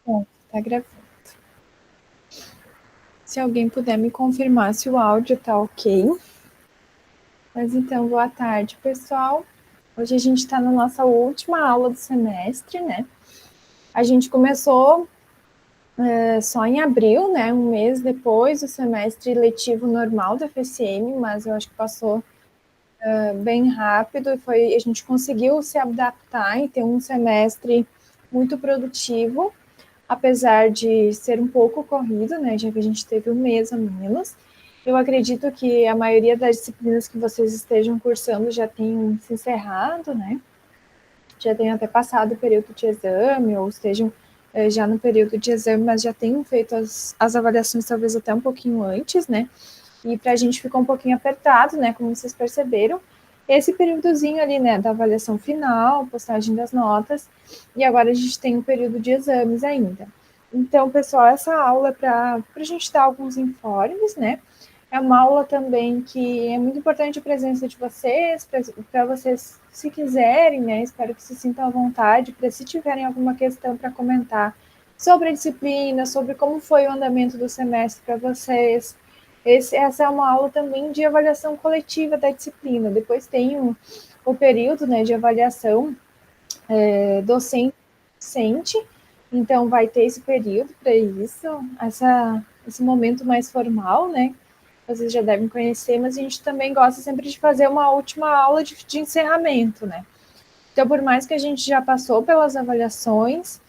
Bom, tá gravando. Se alguém puder me confirmar se o áudio tá ok. Mas então, boa tarde, pessoal. Hoje a gente está na nossa última aula do semestre, né? A gente começou só em abril, né? Um mês depois do semestre letivo normal da FSM, mas eu acho que passou bem rápido e a gente conseguiu se adaptar e ter um semestre muito produtivo, apesar de ser um pouco corrido, né, já que a gente teve um mês a menos. Eu acredito que a maioria das disciplinas que vocês estejam cursando já tenham se encerrado, né? Já tenham até passado o período de exame, ou estejam já no período de exame, mas já tenham feito as avaliações talvez até um pouquinho antes, né? E para a gente ficou um pouquinho apertado, né? Como vocês perceberam. Esse períodozinho ali, né, da avaliação final, postagem das notas, e agora a gente tem um período de exames ainda. Então, pessoal, essa aula é para a gente dar alguns informes, né? É uma aula também que é muito importante a presença de vocês, para vocês, se quiserem, né? Espero que se sintam à vontade, para se tiverem alguma questão para comentar sobre a disciplina, sobre como foi o andamento do semestre para vocês. Essa é uma aula também de avaliação coletiva da disciplina. Depois tem o período, né, de avaliação docente, então vai ter esse período para isso, esse momento mais formal, né? Vocês já devem conhecer, mas a gente também gosta sempre de fazer uma última aula de encerramento, né? Então, por mais que a gente já passou pelas avaliações,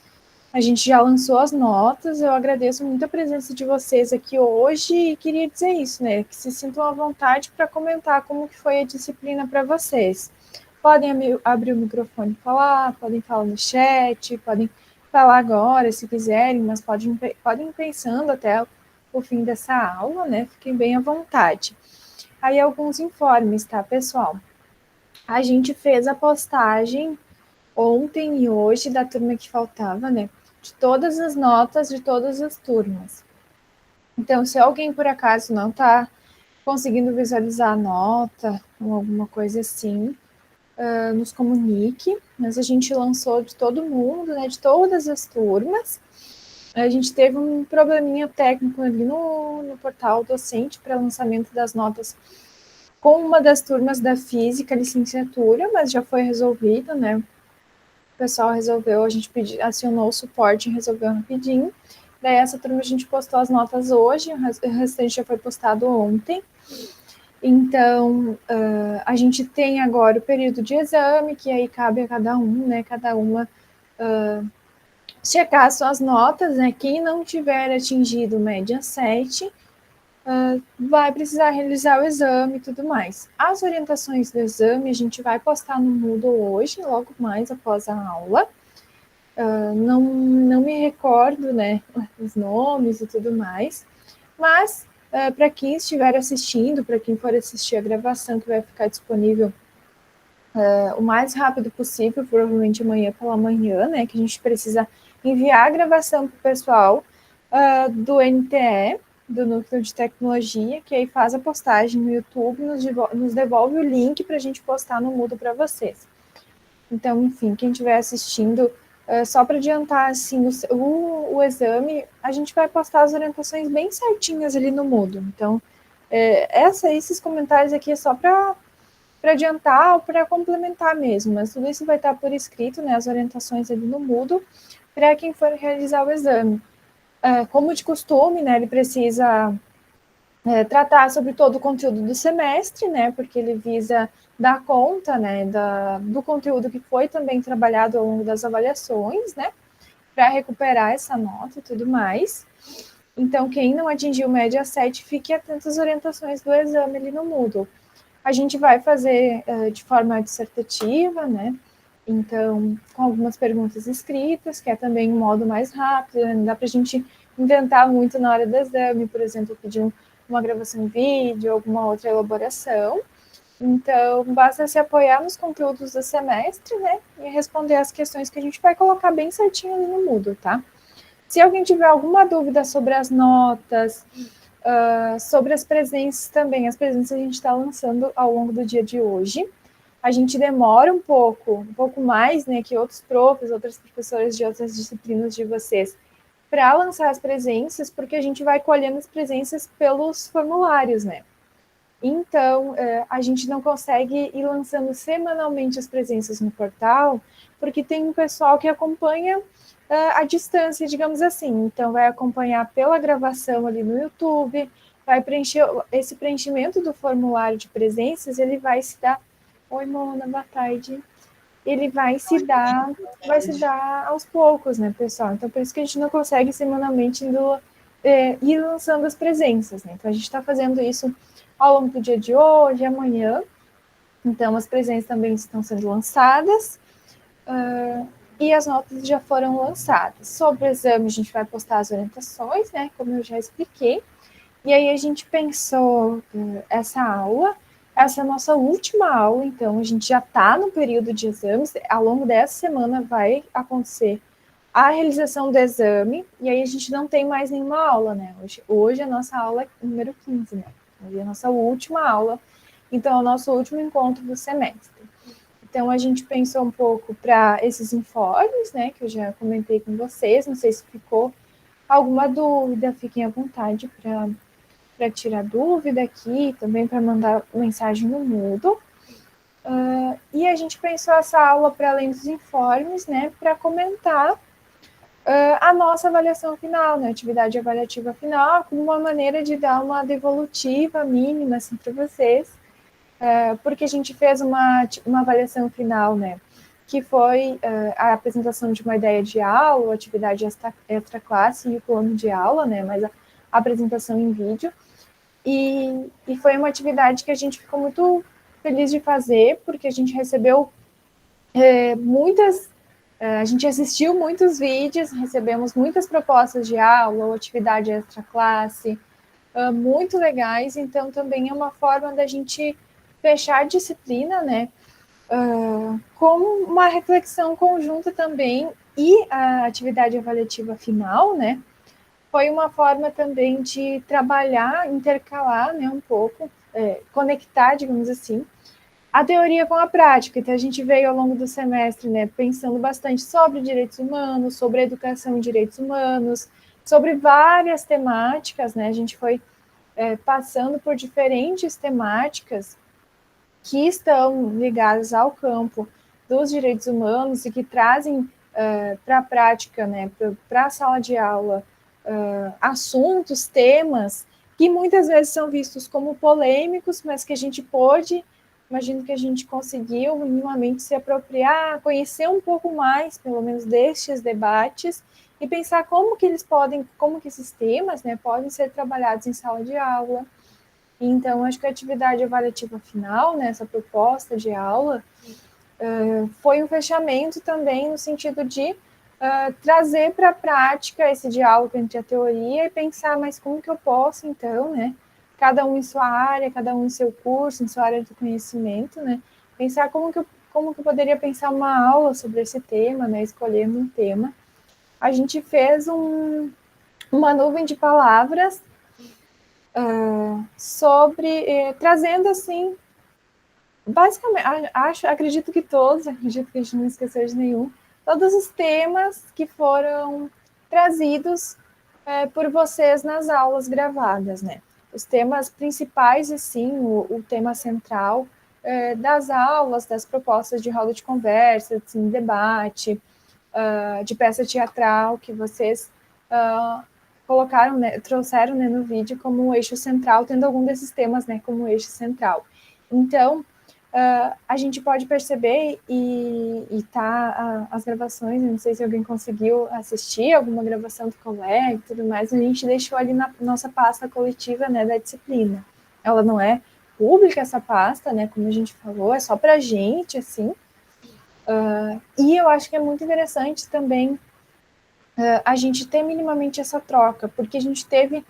a gente já lançou as notas, eu agradeço muito a presença de vocês aqui hoje e queria dizer isso, né? Que se sintam à vontade para comentar como que foi a disciplina para vocês. Podem abrir o microfone e falar, podem falar no chat, podem falar agora se quiserem, mas podem ir pensando até o fim dessa aula, né? Fiquem bem à vontade. Aí alguns informes, tá, pessoal? A gente fez a postagem ontem e hoje da turma que faltava, né? De todas as notas de todas as turmas. Então, se alguém por acaso não está conseguindo visualizar a nota ou alguma coisa assim, nos comunique. Mas a gente lançou de todo mundo, né? De todas as turmas. A gente teve um probleminha técnico ali no portal docente para lançamento das notas com uma das turmas da física, licenciatura, mas já foi resolvido, né? O pessoal resolveu, a gente acionou o suporte e resolveu rapidinho. Daí essa turma a gente postou as notas hoje, o restante já foi postado ontem. Então, a gente tem agora o período de exame, que aí cabe a cada um, né? Cada uma checar suas notas, né? Quem não tiver atingido média 7, vai precisar realizar o exame e tudo mais. As orientações do exame a gente vai postar no Moodle hoje, logo mais após a aula. Não me recordo, né, os nomes e tudo mais, mas para quem estiver assistindo, para quem for assistir a gravação que vai ficar disponível o mais rápido possível, provavelmente amanhã pela manhã, né, que a gente precisa enviar a gravação para o pessoal do NTE, do Núcleo de Tecnologia, que aí faz a postagem no YouTube, nos devolve o link para a gente postar no Moodle para vocês. Então, enfim, quem estiver assistindo, só para adiantar assim, o exame, a gente vai postar as orientações bem certinhas ali no Moodle. Então, esses comentários aqui é só para adiantar ou para complementar mesmo, mas tudo isso vai estar por escrito, né, as orientações ali no Moodle, para quem for realizar o exame. Como de costume, né, ele precisa tratar sobre todo o conteúdo do semestre, né, porque ele visa dar conta, né, do conteúdo que foi também trabalhado ao longo das avaliações, né, para recuperar essa nota e tudo mais. Então, quem não atingiu média 7, fique atento às orientações do exame ali no Moodle. A gente vai fazer de forma dissertativa, né, então, com algumas perguntas escritas, que é também um modo mais rápido, né? Não dá para a gente inventar muito na hora do exame, por exemplo, pedir uma gravação em vídeo, alguma outra elaboração. Então, basta se apoiar nos conteúdos do semestre, né, e responder as questões que a gente vai colocar bem certinho ali no Moodle, tá? Se alguém tiver alguma dúvida sobre as notas, sobre as presenças também, as presenças a gente está lançando ao longo do dia de hoje. A gente demora um pouco mais, né, que outros profs, outras professoras de outras disciplinas de vocês para lançar as presenças, porque a gente vai colhendo as presenças pelos formulários, né? Então, a gente não consegue ir lançando semanalmente as presenças no portal, porque tem um pessoal que acompanha à distância, digamos assim. Então, vai acompanhar pela gravação ali no YouTube, vai preencher esse preenchimento do formulário de presenças, ele vai se dar. Oi, Mona, boa tarde. Ele vai se dar aos poucos, né, pessoal? Então, por isso que a gente não consegue semanalmente ir lançando as presenças, né? Então, a gente está fazendo isso ao longo do dia de hoje, amanhã. Então, as presenças também estão sendo lançadas e as notas já foram lançadas. Sobre o exame, a gente vai postar as orientações, né? Como eu já expliquei. E aí a gente pensou essa é a nossa última aula, então a gente já está no período de exames. Ao longo dessa semana vai acontecer a realização do exame, e aí a gente não tem mais nenhuma aula, né? Hoje a nossa aula é número 15, né? Hoje é a nossa última aula, então é o nosso último encontro do semestre. Então a gente pensou um pouco para esses informes, né? Que eu já comentei com vocês, não sei se ficou alguma dúvida, fiquem à vontade para tirar dúvida aqui, também para mandar mensagem no Moodle. E a gente pensou essa aula para além dos informes, né, para comentar a nossa avaliação final, né, atividade avaliativa final, como uma maneira de dar uma devolutiva mínima assim, para vocês, porque a gente fez uma avaliação final, né, que foi a apresentação de uma ideia de aula, atividade extra classe e o plano de aula, né, mas a apresentação em vídeo. E foi uma atividade que a gente ficou muito feliz de fazer, porque a gente recebeu a gente assistiu muitos vídeos, recebemos muitas propostas de aula ou atividade extra classe, muito legais, então também é uma forma da gente fechar a disciplina, né, com uma reflexão conjunta também, e a atividade avaliativa final, né, foi uma forma também de trabalhar, intercalar, né, um pouco, conectar, digamos assim, a teoria com a prática. Então, a gente veio ao longo do semestre, né, pensando bastante sobre direitos humanos, sobre educação em direitos humanos, sobre várias temáticas, né, a gente foi passando por diferentes temáticas que estão ligadas ao campo dos direitos humanos e que trazem para a prática, né, para a sala de aula, assuntos, temas que muitas vezes são vistos como polêmicos, mas que a gente pôde, imagino que a gente conseguiu minimamente se apropriar, conhecer um pouco mais, pelo menos, destes debates e pensar como que eles podem, como que esses temas, né, podem ser trabalhados em sala de aula. Então, acho que a atividade avaliativa final, né, essa proposta de aula, foi um fechamento também no sentido de trazer para a prática esse diálogo entre a teoria e pensar, mas como que eu posso, então, né, cada um em sua área, cada um em seu curso, em sua área de conhecimento, né, pensar como que eu poderia pensar uma aula sobre esse tema, né, escolhendo um tema. A gente fez uma nuvem de palavras trazendo, assim, basicamente, acredito que todos, acredito que a gente não esqueceu de nenhum, todos os temas que foram trazidos por vocês nas aulas gravadas, né? Os temas principais, assim, o tema central das aulas, das propostas de roda de conversa, assim, debate, de peça teatral que vocês colocaram, né, trouxeram, né, no vídeo como eixo central, tendo algum desses temas, né, como eixo central. Então, a gente pode perceber as gravações, não sei se alguém conseguiu assistir alguma gravação do colega e tudo mais, a gente deixou ali na nossa pasta coletiva, né, da disciplina. Ela não é pública, essa pasta, né, como a gente falou, é só para a gente, assim, e eu acho que é muito interessante também a gente ter minimamente essa troca, porque a gente tem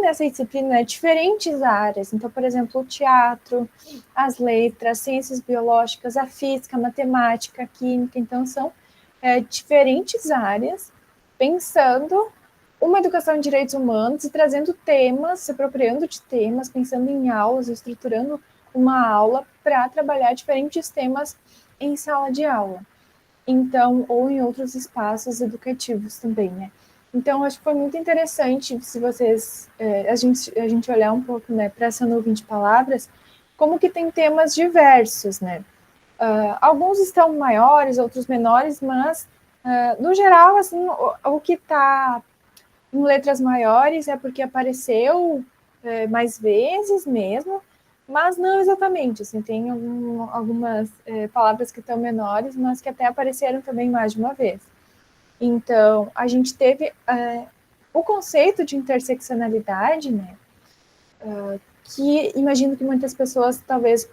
nessa disciplina, né, diferentes áreas. Então, por exemplo, o teatro, as letras, ciências biológicas, a física, a matemática, a química. Então, são diferentes áreas pensando uma educação em direitos humanos e trazendo temas, se apropriando de temas, pensando em aulas, estruturando uma aula para trabalhar diferentes temas em sala de aula. Então, ou em outros espaços educativos também, né? Então, acho que foi muito interessante, se vocês, a gente olhar um pouco, né, para essa nuvem de palavras, como que tem temas diversos, né? Alguns estão maiores, outros menores, mas, no geral, assim, o que está em letras maiores é porque apareceu mais vezes mesmo, mas não exatamente, assim, tem algumas palavras que estão menores, mas que até apareceram também mais de uma vez. Então, a gente teve o conceito de interseccionalidade, né, que imagino que muitas pessoas, talvez,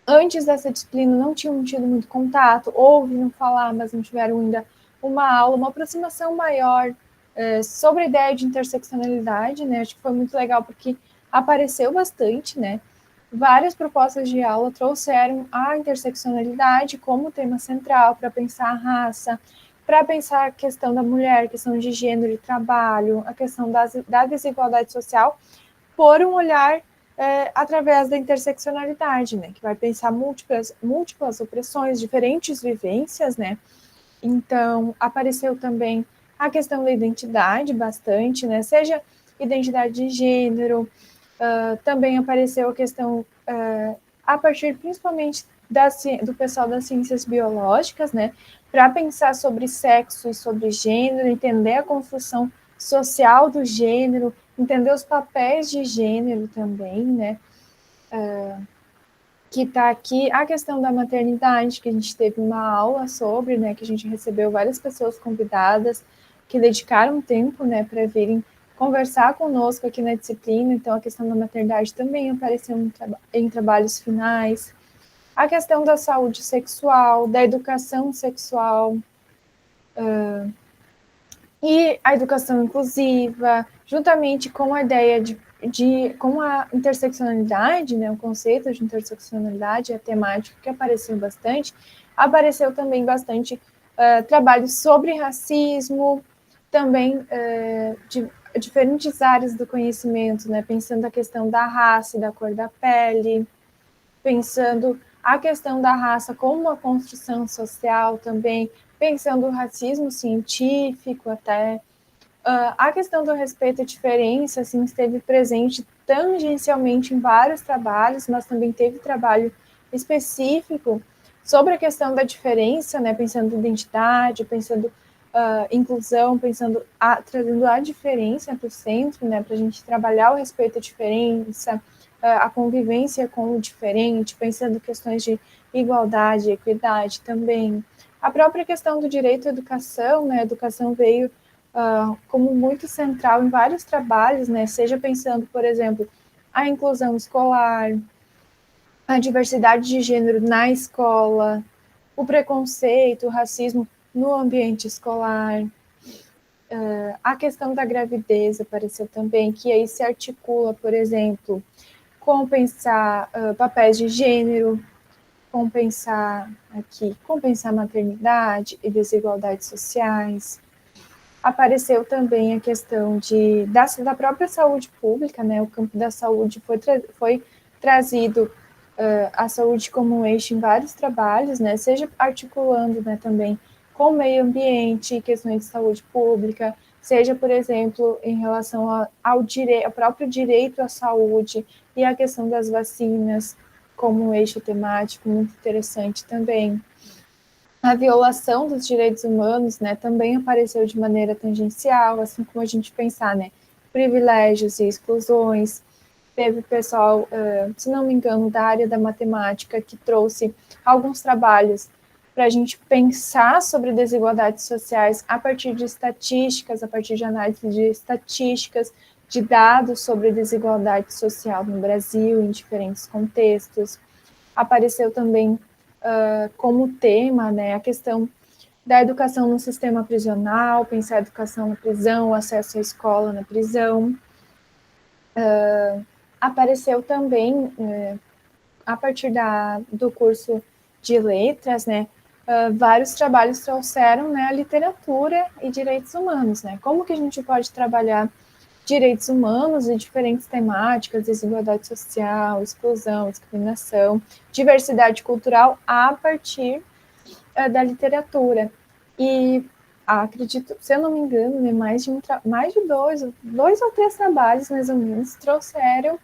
antes dessa disciplina não tinham tido muito contato, ouviram falar, mas não tiveram ainda uma aula, uma aproximação maior sobre a ideia de interseccionalidade, né? Acho que foi muito legal porque apareceu bastante, né? Várias propostas de aula trouxeram a interseccionalidade como tema central para pensar a raça, para pensar a questão da mulher, a questão de gênero e trabalho, a questão da desigualdade social, por um olhar através da interseccionalidade, né, que vai pensar múltiplas opressões, diferentes vivências, né. Então, apareceu também a questão da identidade bastante, né, seja identidade de gênero, também apareceu a questão, a partir principalmente do pessoal das ciências biológicas, né, para pensar sobre sexo e sobre gênero, entender a construção social do gênero, entender os papéis de gênero também, né, que está aqui a questão da maternidade, que a gente teve uma aula sobre, né, que a gente recebeu várias pessoas convidadas que dedicaram tempo, né, para virem conversar conosco aqui na disciplina. Então, a questão da maternidade também apareceu em trabalhos finais. A questão da saúde sexual, da educação sexual, e a educação inclusiva, juntamente com a ideia com a interseccionalidade, né, o conceito de interseccionalidade, a temática que apareceu também bastante trabalhos sobre racismo, também de diferentes áreas do conhecimento, né, pensando a questão da raça e da cor da pele, pensando a questão da raça como uma construção social também, pensando o racismo científico até. A questão do respeito à diferença assim, esteve presente tangencialmente em vários trabalhos, mas também teve trabalho específico sobre a questão da diferença, né, pensando identidade, pensando inclusão, trazendo a diferença para o centro, né, para a gente trabalhar o respeito à diferença, a convivência com o diferente, pensando questões de igualdade, equidade também. A própria questão do direito à educação, né, a educação veio como muito central em vários trabalhos, né, seja pensando, por exemplo, a inclusão escolar, a diversidade de gênero na escola, o preconceito, o racismo no ambiente escolar, a questão da gravidez apareceu também, que aí se articula, por exemplo, com pensar papéis de gênero, compensar maternidade e desigualdades sociais. Apareceu também a questão da própria saúde pública, né? O campo da saúde foi trazido a saúde como um eixo em vários trabalhos, né? Seja articulando, né, também com o meio ambiente, questões de saúde pública, seja, por exemplo, em relação ao próprio direito à saúde e a questão das vacinas como um eixo temático muito interessante também. A violação dos direitos humanos, né, também apareceu de maneira tangencial, assim como a gente pensar, né, privilégios e exclusões. Teve pessoal, se não me engano, da área da matemática que trouxe alguns trabalhos para a gente pensar sobre desigualdades sociais a partir de estatísticas, a partir de análise de estatísticas, de dados sobre desigualdade social no Brasil, em diferentes contextos. Apareceu também como tema, né, a questão da educação no sistema prisional, pensar a educação na prisão, o acesso à escola na prisão. Apareceu também, a partir do curso de letras, né, vários trabalhos trouxeram, né, a literatura e direitos humanos, né, como que a gente pode trabalhar direitos humanos e diferentes temáticas, desigualdade social, exclusão, discriminação, diversidade cultural a partir da literatura. E acredito, se eu não me engano, né, mais de dois ou três trabalhos, mais ou menos, trouxeram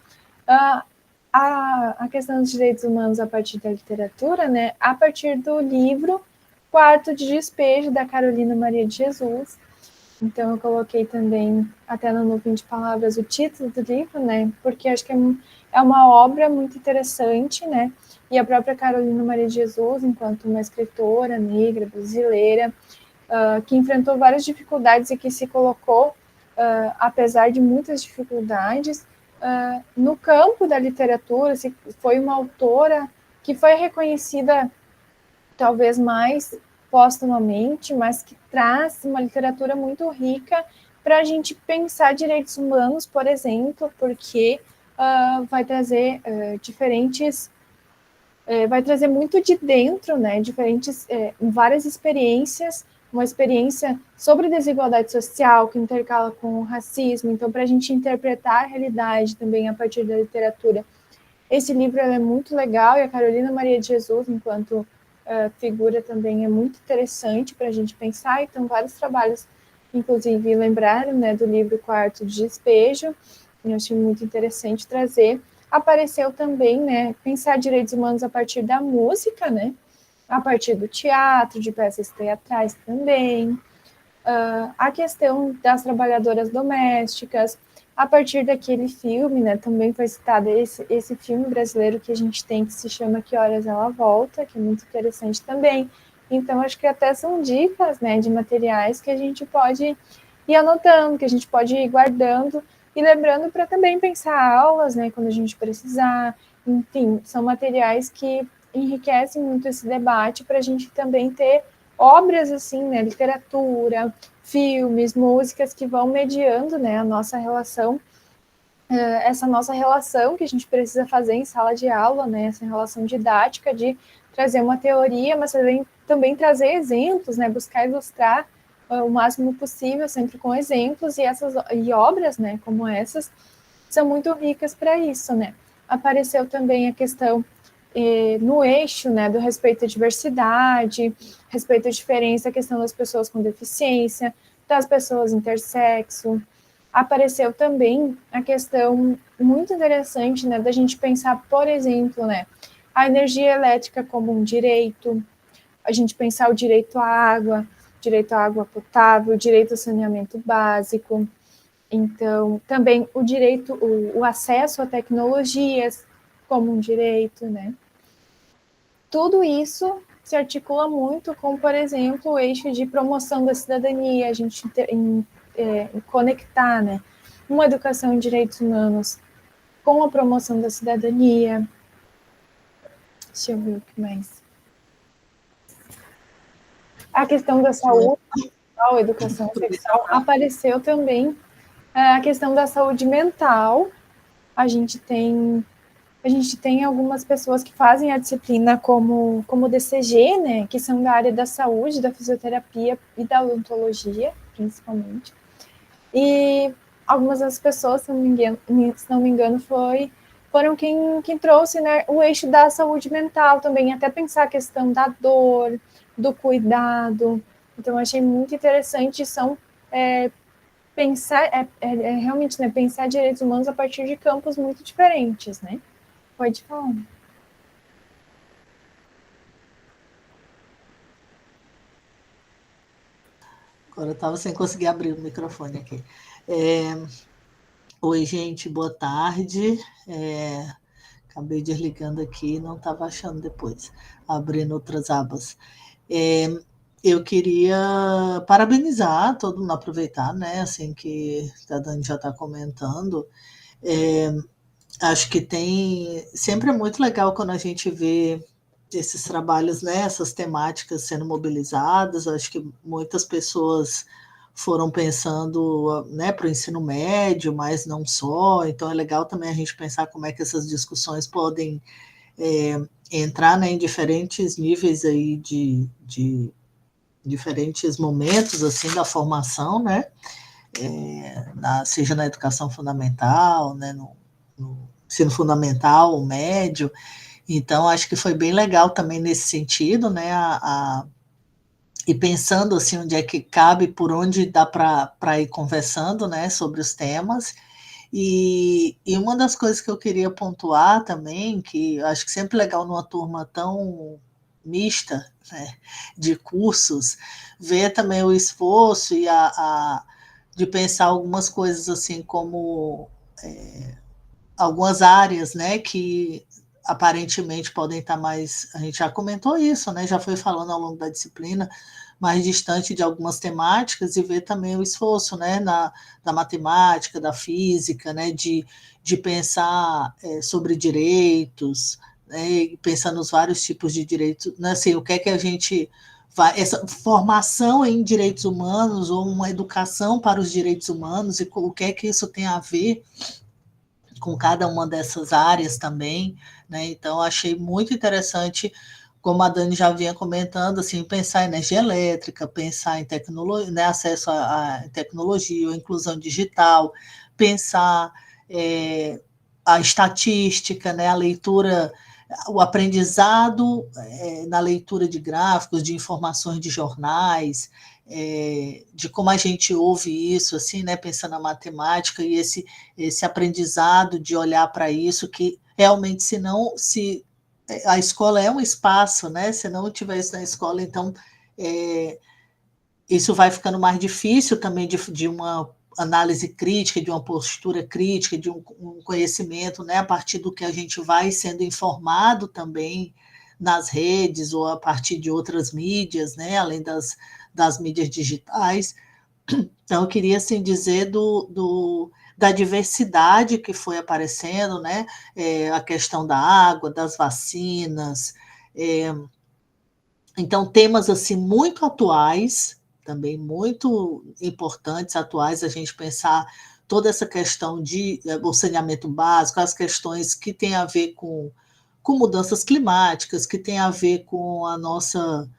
a questão dos direitos humanos a partir da literatura, né, a partir do livro Quarto de Despejo, da Carolina Maria de Jesus. Então, eu coloquei também, até no Nuvem de Palavras, o título do livro, né, porque acho que é uma obra muito interessante, né, e a própria Carolina Maria de Jesus, enquanto uma escritora negra brasileira, que enfrentou várias dificuldades e que se colocou, apesar de muitas dificuldades, no campo da literatura, foi uma autora que foi reconhecida talvez mais póstumamente, mas que traz uma literatura muito rica para a gente pensar direitos humanos, por exemplo, porque vai trazer diferentes vai trazer muito de dentro, né, diferentes, várias experiências, uma experiência sobre desigualdade social que intercala com o racismo, então para a gente interpretar a realidade também a partir da literatura. Esse livro é muito legal e a Carolina Maria de Jesus, enquanto figura, também é muito interessante para a gente pensar, então vários trabalhos, inclusive lembraram, né, do livro Quarto de Despejo, eu achei muito interessante trazer. Apareceu também, né, pensar direitos humanos a partir da música, né, a partir do teatro, de peças teatrais também, a questão das trabalhadoras domésticas, a partir daquele filme, né, também foi citado esse filme brasileiro que a gente tem, que se chama Que Horas Ela Volta, que é muito interessante também. Então, acho que até são dicas, né, de materiais que a gente pode ir anotando, que a gente pode ir guardando e lembrando para também pensar aulas, né, quando a gente precisar. Enfim, são materiais que enriquecem muito esse debate para a gente também ter obras assim, né, literatura, filmes, músicas que vão mediando, né, a nossa relação, essa nossa relação que a gente precisa fazer em sala de aula, né, essa relação didática de trazer uma teoria, mas também trazer exemplos, né, buscar ilustrar o máximo possível, sempre com exemplos, e obras, né, como essas, são muito ricas para isso, né. Apareceu também a questão no eixo, né, do respeito à diversidade, respeito à diferença, a questão das pessoas com deficiência, das pessoas intersexo. Apareceu também a questão muito interessante, né, da gente pensar, por exemplo, né, a energia elétrica como um direito, a gente pensar o direito à água potável, direito ao saneamento básico. Então, também o acesso a tecnologias como um direito, né? Tudo isso se articula muito com, por exemplo, o eixo de promoção da cidadania, a gente conectar, né, uma educação em direitos humanos com a promoção da cidadania. Deixa eu ver o que mais. A questão da saúde mental, educação sexual, apareceu também a questão da saúde mental. A gente tem algumas pessoas que fazem a disciplina como DCG, né, que são da área da saúde, da fisioterapia e da odontologia, principalmente. E algumas das pessoas, se não me engano, foram quem trouxe, né, o eixo da saúde mental também, até pensar a questão da dor, do cuidado. Então, achei muito interessante, pensar, realmente, né, pensar direitos humanos a partir de campos muito diferentes, né? Pode falar. Agora eu estava sem conseguir abrir o microfone aqui. Oi, gente, boa tarde. Acabei desligando aqui, não estava achando depois, abrindo outras abas. Eu queria parabenizar todo mundo, aproveitar, né, assim que a Dani já está comentando. Acho que sempre é muito legal quando a gente vê esses trabalhos, né, essas temáticas sendo mobilizadas. Acho que muitas pessoas foram pensando, né, para o ensino médio, mas não só. Então é legal também a gente pensar como é que essas discussões podem entrar, né, em diferentes níveis aí de diferentes momentos assim da formação, né, seja na educação fundamental, né, no ensino fundamental, o médio. Então, acho que foi bem legal também nesse sentido, né, e pensando assim onde é que cabe, por onde dá para ir conversando, né, sobre os temas. E uma das coisas que eu queria pontuar também, que eu acho que sempre legal numa turma tão mista, né, de cursos, ver também o esforço e de pensar algumas coisas assim como algumas áreas, né, que aparentemente podem estar mais, a gente já comentou isso, né, já foi falando ao longo da disciplina, mais distante de algumas temáticas e ver também o esforço, né, da matemática, da física, né, de pensar sobre direitos, né, pensar nos vários tipos de direitos, né, assim, o que é que a gente vai, essa formação em direitos humanos ou uma educação para os direitos humanos e o que é que isso tem a ver com cada uma dessas áreas também, né? Então achei muito interessante, como a Dani já vinha comentando, assim, pensar em energia elétrica, pensar em tecnologia, né, acesso à tecnologia, a inclusão digital, pensar a estatística, né, a leitura, o aprendizado na leitura de gráficos, de informações de jornais, de como a gente ouve isso, assim, né, pensando na matemática e esse aprendizado de olhar para isso, que realmente, se a escola é um espaço, né, se não tiver isso na escola, então isso vai ficando mais difícil também de uma análise crítica, de uma postura crítica, de um conhecimento, né, a partir do que a gente vai sendo informado também nas redes ou a partir de outras mídias, né, além das mídias digitais. Então, eu queria assim, dizer da diversidade que foi aparecendo, né, a questão da água, das vacinas, então temas assim muito atuais, também muito importantes, atuais, a gente pensar toda essa questão de o saneamento básico, as questões que têm a ver com mudanças climáticas, que têm a ver com a nossa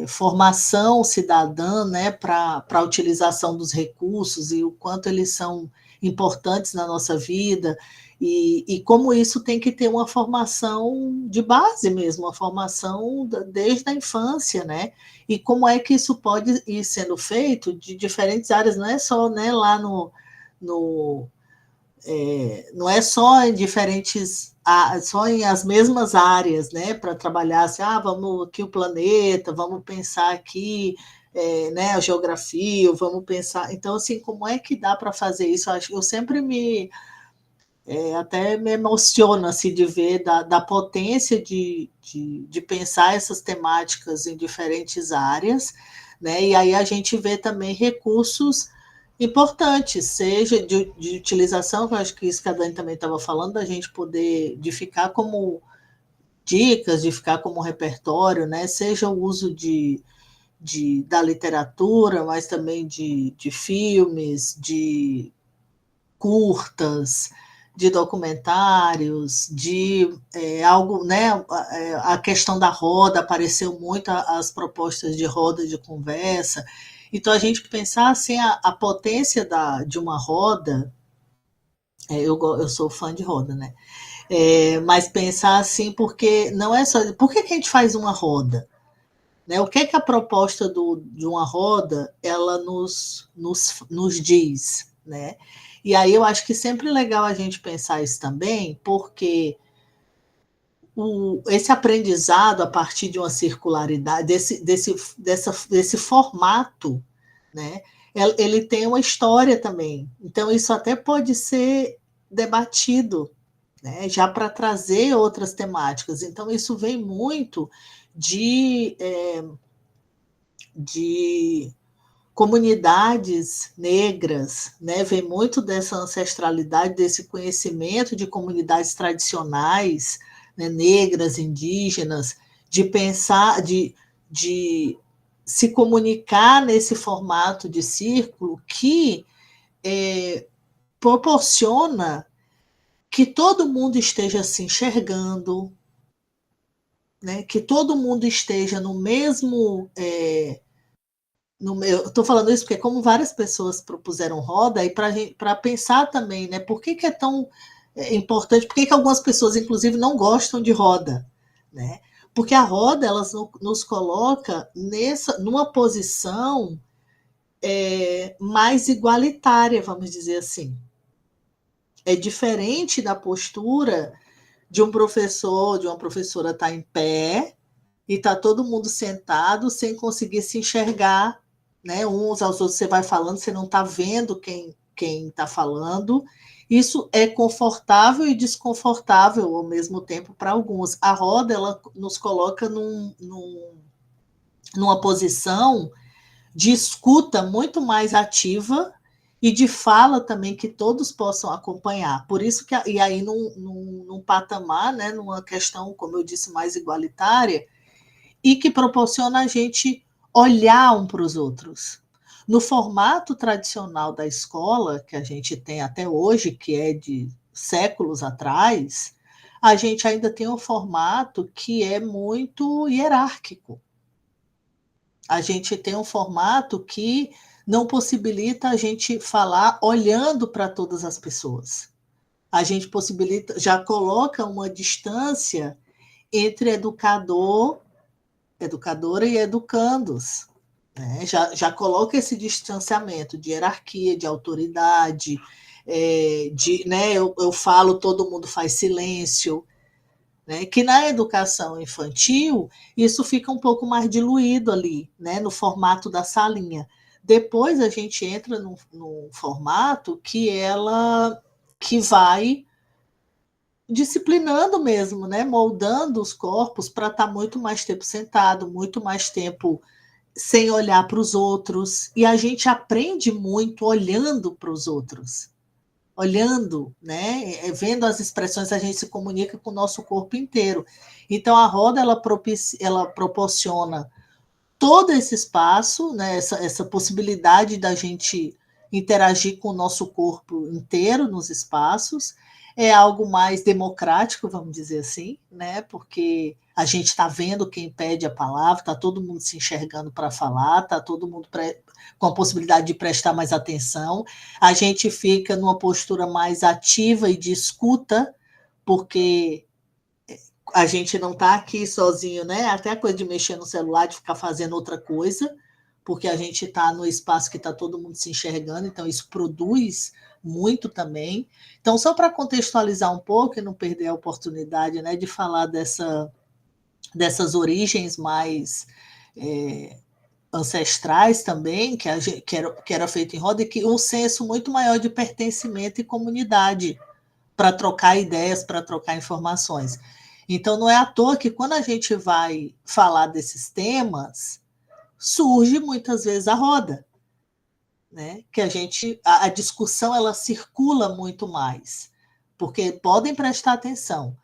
formação cidadã, né, para a utilização dos recursos e o quanto eles são importantes na nossa vida, e como isso tem que ter uma formação de base mesmo, uma formação desde a infância, né? E como é que isso pode ir sendo feito de diferentes áreas, não é só, né, lá no não é só em diferentes, só em as mesmas áreas, né, para trabalhar assim, vamos aqui o planeta, vamos pensar aqui, né, a geografia, vamos pensar, então assim, como é que dá para fazer isso? Eu sempre até me emociono assim, de ver da potência de pensar essas temáticas em diferentes áreas, né, e aí a gente vê também recursos importantes, seja de utilização, que eu acho que isso que a Dani também estava falando, da gente poder, de ficar como dicas, de ficar como repertório, né? Seja o uso da literatura, mas também de filmes, de curtas, de documentários, de algo, né? A questão da roda, apareceu muito as propostas de roda de conversa. Então, a gente pensar assim, a potência de uma roda, eu sou fã de roda, né? Mas pensar assim, porque não é só. Por que a gente faz uma roda? Né? O que é que a proposta de uma roda ela nos diz? Né? E aí eu acho que sempre é legal a gente pensar isso também, porque esse aprendizado a partir de uma circularidade, desse formato, né, ele tem uma história também. Então, isso até pode ser debatido, né, já para trazer outras temáticas. Então, isso vem muito de comunidades negras, né, vem muito dessa ancestralidade, desse conhecimento de comunidades tradicionais, né, negras, indígenas, de pensar, de se comunicar nesse formato de círculo que proporciona que todo mundo esteja se enxergando, né, que todo mundo esteja no mesmo eu estou falando isso porque, como várias pessoas propuseram roda, e para pensar também, né, por que é tão importante, por que algumas pessoas, inclusive, não gostam de roda, né? Porque a roda ela nos coloca numa posição mais igualitária, vamos dizer assim. É diferente da postura de um professor, de uma professora estar em pé e tá todo mundo sentado sem conseguir se enxergar, né? Uns aos outros você vai falando, você não está vendo quem está falando. Isso é confortável e desconfortável ao mesmo tempo para alguns. A roda ela nos coloca numa posição de escuta muito mais ativa e de fala também que todos possam acompanhar. Por isso que, e aí num patamar, né, numa questão, como eu disse, mais igualitária, e que proporciona a gente olhar um para os outros. No formato tradicional da escola, que a gente tem até hoje, que é de séculos atrás, a gente ainda tem um formato que é muito hierárquico. A gente tem um formato que não possibilita a gente falar olhando para todas as pessoas. A gente possibilita, já coloca uma distância entre educadora e educandos. Né? Já coloca esse distanciamento de hierarquia, de autoridade, né, eu falo, todo mundo faz silêncio. Né, que na educação infantil isso fica um pouco mais diluído ali, né, no formato da salinha. Depois a gente entra no formato que vai disciplinando mesmo, né, moldando os corpos para estar muito mais tempo sentado, muito mais tempo sem olhar para os outros. E a gente aprende muito olhando para os outros. Olhando, né, vendo as expressões, a gente se comunica com o nosso corpo inteiro. Então, a roda, ela proporciona todo esse espaço, né, essa possibilidade da gente interagir com o nosso corpo inteiro nos espaços. É algo mais democrático, vamos dizer assim, né, porque a gente está vendo quem pede a palavra, está todo mundo se enxergando para falar, está todo mundo com a possibilidade de prestar mais atenção. A gente fica numa postura mais ativa e de escuta, porque a gente não está aqui sozinho, né? Até a coisa de mexer no celular, de ficar fazendo outra coisa, porque a gente está no espaço que está todo mundo se enxergando, então isso produz muito também. Então, só para contextualizar um pouco e não perder a oportunidade, né, de falar dessas origens mais ancestrais também, que era feito em roda, e que um senso muito maior de pertencimento e comunidade, para trocar ideias, para trocar informações. Então, não é à toa que quando a gente vai falar desses temas, surge muitas vezes a roda, né? Que a discussão ela circula muito mais, porque podem prestar atenção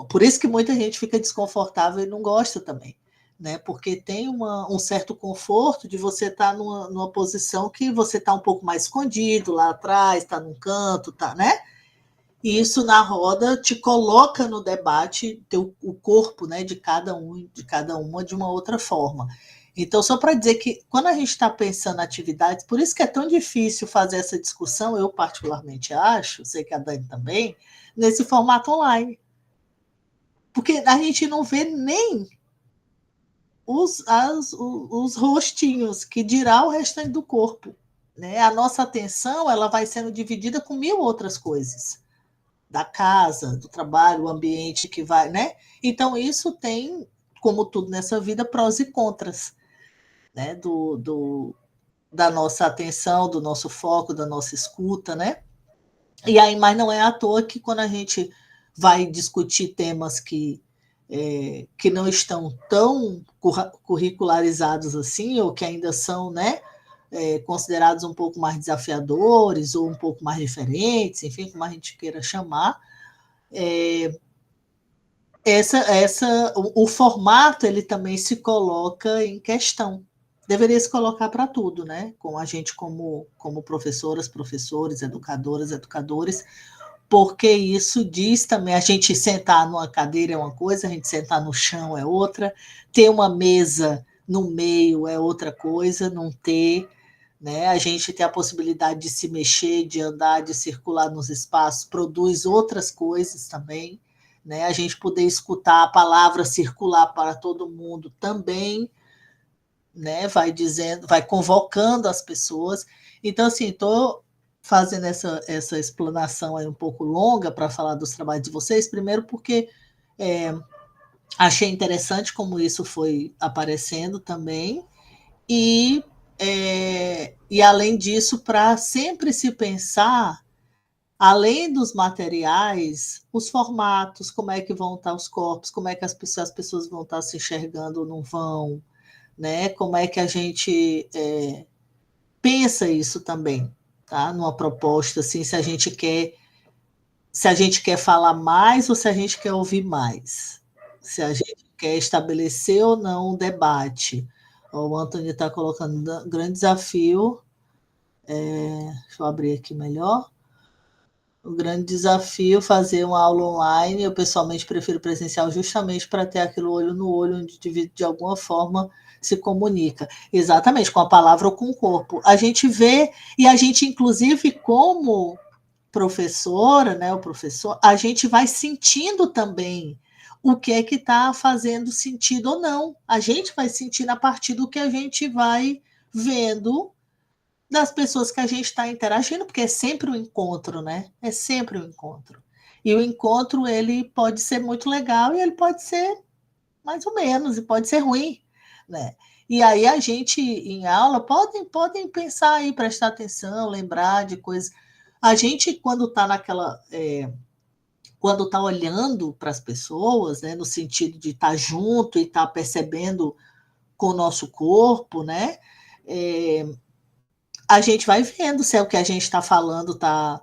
por isso que muita gente fica desconfortável e não gosta também, né? Porque tem um certo conforto de você estar numa posição que você está um pouco mais escondido lá atrás, está num canto, tá, né? E isso na roda te coloca no debate o corpo, né, de cada um, de cada uma de uma outra forma. Então, só para dizer que quando a gente está pensando em atividades, por isso que é tão difícil fazer essa discussão, eu particularmente acho, sei que a Dani também, nesse formato online. Porque a gente não vê nem os rostinhos, que dirá o restante do corpo. Né? A nossa atenção ela vai sendo dividida com mil outras coisas. Da casa, do trabalho, o ambiente que vai, né? Então, isso tem, como tudo nessa vida, prós e contras, né? Da nossa atenção, do nosso foco, da nossa escuta, né? E aí, mas não é à toa que quando a gente vai discutir temas que não estão tão curricularizados assim, ou que ainda são, né? Considerados um pouco mais desafiadores ou um pouco mais diferentes, enfim, como a gente queira chamar, o formato ele também se coloca em questão. Deveria se colocar para tudo, né? Com a gente como professoras, professores, educadoras, educadores, porque isso diz também, a gente sentar numa cadeira é uma coisa, a gente sentar no chão é outra, ter uma mesa no meio é outra coisa, não ter, né? A gente ter a possibilidade de se mexer, de andar, de circular nos espaços, produz outras coisas também. né? A gente poder escutar a palavra circular para todo mundo também, né? Vai dizendo, vai convocando as pessoas. Então, assim, estou fazendo essa explanação aí um pouco longa para falar dos trabalhos de vocês, primeiro porque achei interessante como isso foi aparecendo também, e além disso, para sempre se pensar, além dos materiais, os formatos, como é que vão estar os corpos, como é que as pessoas vão estar se enxergando ou não vão, né? Como é que a gente pensa isso também, tá? Numa proposta, assim, se a gente quer falar mais ou se a gente quer ouvir mais, se a gente quer estabelecer ou não um debate. O Antônio está colocando um grande desafio. Deixa eu abrir aqui melhor. O grande desafio fazer uma aula online. Eu pessoalmente prefiro presencial justamente para ter aquilo olho no olho, onde de alguma forma se comunica. Exatamente, com a palavra ou com o corpo. A gente vê, e a gente, inclusive, como professora, né, o professor, a gente vai sentindo também o que é que está fazendo sentido ou não. A gente vai sentindo a partir do que a gente vai vendo das pessoas que a gente está interagindo, porque é sempre um encontro, né? É sempre um encontro. E o encontro, ele pode ser muito legal e ele pode ser mais ou menos, e pode ser ruim, né? E aí a gente, em aula, podem pensar aí, prestar atenção, lembrar de coisas. A gente, quando está naquela. Quando está olhando para as pessoas, né, no sentido de estar junto e estar percebendo com o nosso corpo, né? A gente vai vendo se é o que a gente está falando tá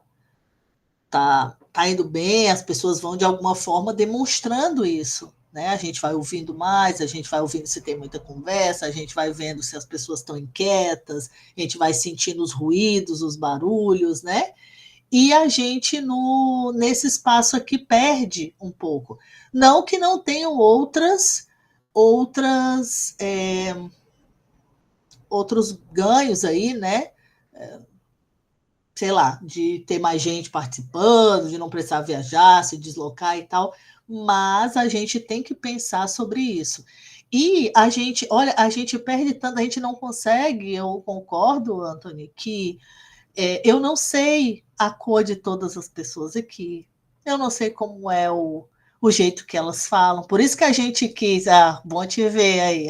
indo bem, as pessoas vão de alguma forma demonstrando isso, né? A gente vai ouvindo mais, a gente vai ouvindo se tem muita conversa, a gente vai vendo se as pessoas estão inquietas, a gente vai sentindo os ruídos, os barulhos, né? E a gente nesse espaço aqui perde um pouco. Não que não tenham outras outros ganhos aí, né? Sei lá, de ter mais gente participando, de não precisar viajar, se deslocar e tal, mas a gente tem que pensar sobre isso. E a gente, olha, a gente perde tanto, a gente não consegue, eu concordo, Anthony, que eu não sei a cor de todas as pessoas aqui, eu não sei como é o jeito que elas falam, por isso que a gente quis, bom te ver aí,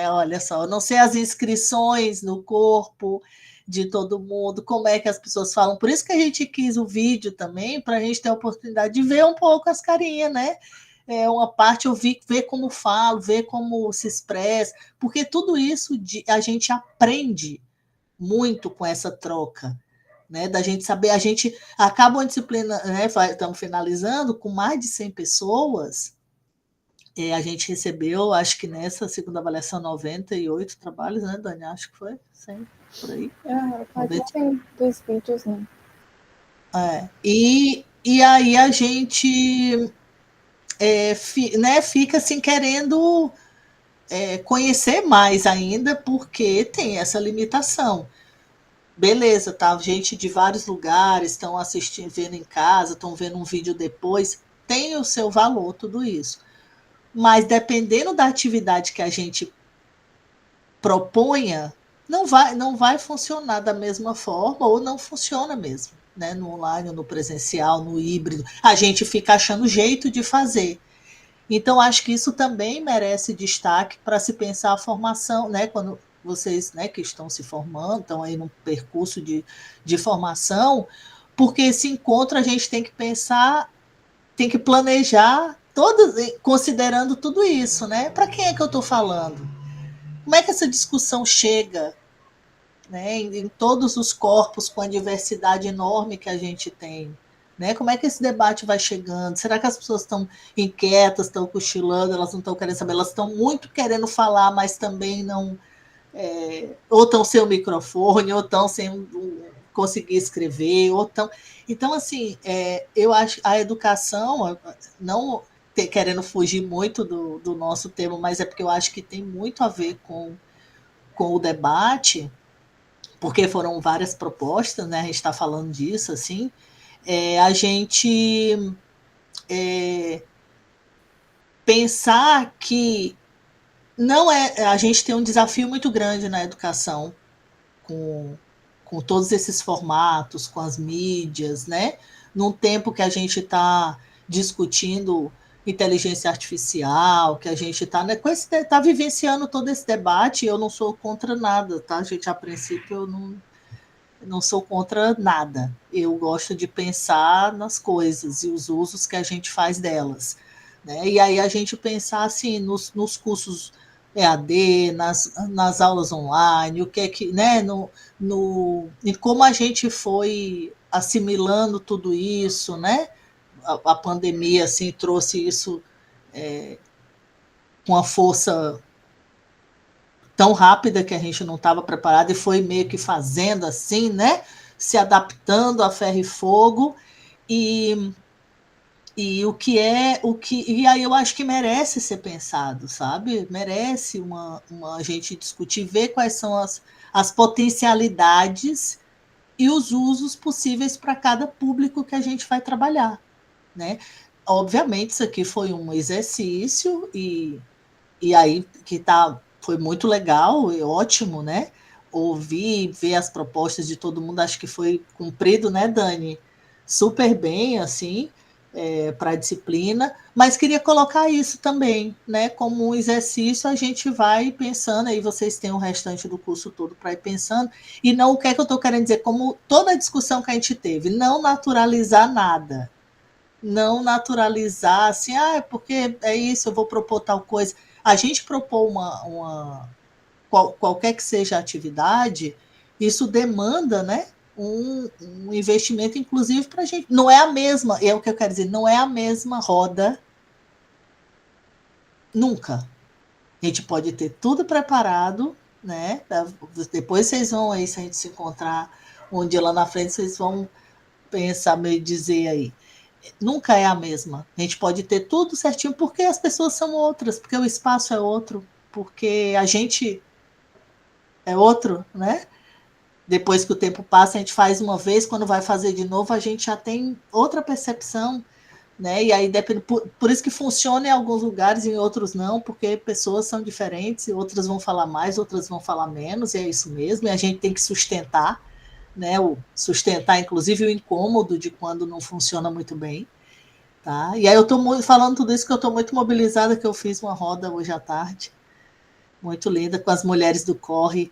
olha só, eu não sei as inscrições no corpo de todo mundo, como é que as pessoas falam, por isso que a gente quis o vídeo também, para a gente ter a oportunidade de ver um pouco as carinhas, né? Uma parte eu ver como falo, ver como se expressa, porque tudo isso a gente aprende muito com essa troca, né? Da gente saber, a gente acaba uma disciplina, né? Estamos finalizando com mais de 100 pessoas. A gente recebeu, acho que nessa segunda avaliação, 98 trabalhos, né, Dani? Acho que foi 100 por aí. Quase 100 dos vídeos, né? E aí a gente né, fica assim querendo conhecer mais ainda, porque tem essa limitação. Beleza, tá? Gente de vários lugares estão assistindo, vendo em casa, estão vendo um vídeo depois, tem o seu valor tudo isso. Mas dependendo da atividade que a gente proponha, não vai funcionar da mesma forma ou não funciona mesmo, né? No online, no presencial, no híbrido. A gente fica achando jeito de fazer. Então, acho que isso também merece destaque para se pensar a formação, né? Quando vocês, né, que estão se formando, estão aí no percurso de formação, porque esse encontro a gente tem que pensar, tem que planejar, considerando tudo isso, né? Para quem é que eu estou falando? Como é que essa discussão chega, né, em todos os corpos com a diversidade enorme que a gente tem? Né? Como é que esse debate vai chegando? Será que as pessoas estão inquietas, estão cochilando, elas não estão querendo saber, elas estão muito querendo falar, mas também não. Ou estão sem o microfone, ou estão sem conseguir escrever, ou estão. Então, assim, eu acho a educação, não querendo fugir muito do nosso tema, mas é porque eu acho que tem muito a ver com o debate, porque foram várias propostas, né? A gente está falando disso, assim, a gente pensar que não é, a gente tem um desafio muito grande na educação com, com todos esses formatos, com as mídias, né? Num tempo que a gente está discutindo inteligência artificial, que a gente está, né, tá vivenciando todo esse debate. Eu não sou contra nada, tá, gente? A princípio, eu não sou contra nada. Eu gosto de pensar nas coisas e os usos que a gente faz delas. Né? E aí a gente pensar assim nos cursos EAD, nas aulas online, o que é que, né, e como a gente foi assimilando tudo isso, né? A pandemia assim trouxe isso com a força tão rápida que a gente não estava preparado e foi meio que fazendo assim, né? Se adaptando a ferro e fogo e e aí eu acho que merece ser pensado, sabe? Merece a gente discutir, ver quais são as potencialidades e os usos possíveis para cada público que a gente vai trabalhar, né? Obviamente isso aqui foi um exercício e aí que foi muito legal e ótimo, né? Ouvir, ver as propostas de todo mundo, acho que foi cumprido, né, Dani? Super bem, assim, para a disciplina, mas queria colocar isso também, né? Como um exercício, a gente vai pensando, aí vocês têm o restante do curso todo para ir pensando, e não o que é que eu estou querendo dizer, como toda a discussão que a gente teve, não naturalizar nada, não naturalizar assim, porque é isso, eu vou propor tal coisa. A gente propor qualquer que seja a atividade, isso demanda, né, um investimento, inclusive, para a gente. Não é a mesma, é o que eu quero dizer, não é a mesma roda nunca. A gente pode ter tudo preparado, né? Depois vocês vão aí, se a gente se encontrar um dia lá na frente, vocês vão pensar, me dizer aí. Nunca é a mesma. A gente pode ter tudo certinho porque as pessoas são outras, porque o espaço é outro, porque a gente é outro, né? Depois que o tempo passa, a gente faz uma vez, quando vai fazer de novo, a gente já tem outra percepção, né? E aí depende, por isso que funciona em alguns lugares e em outros não, porque pessoas são diferentes, e outras vão falar mais, outras vão falar menos, e é isso mesmo, e a gente tem que sustentar, né? Sustentar, inclusive, o incômodo de quando não funciona muito bem. Tá? E aí eu estou falando tudo isso que eu estou muito mobilizada, que eu fiz uma roda hoje à tarde, muito linda, com as mulheres do Corre,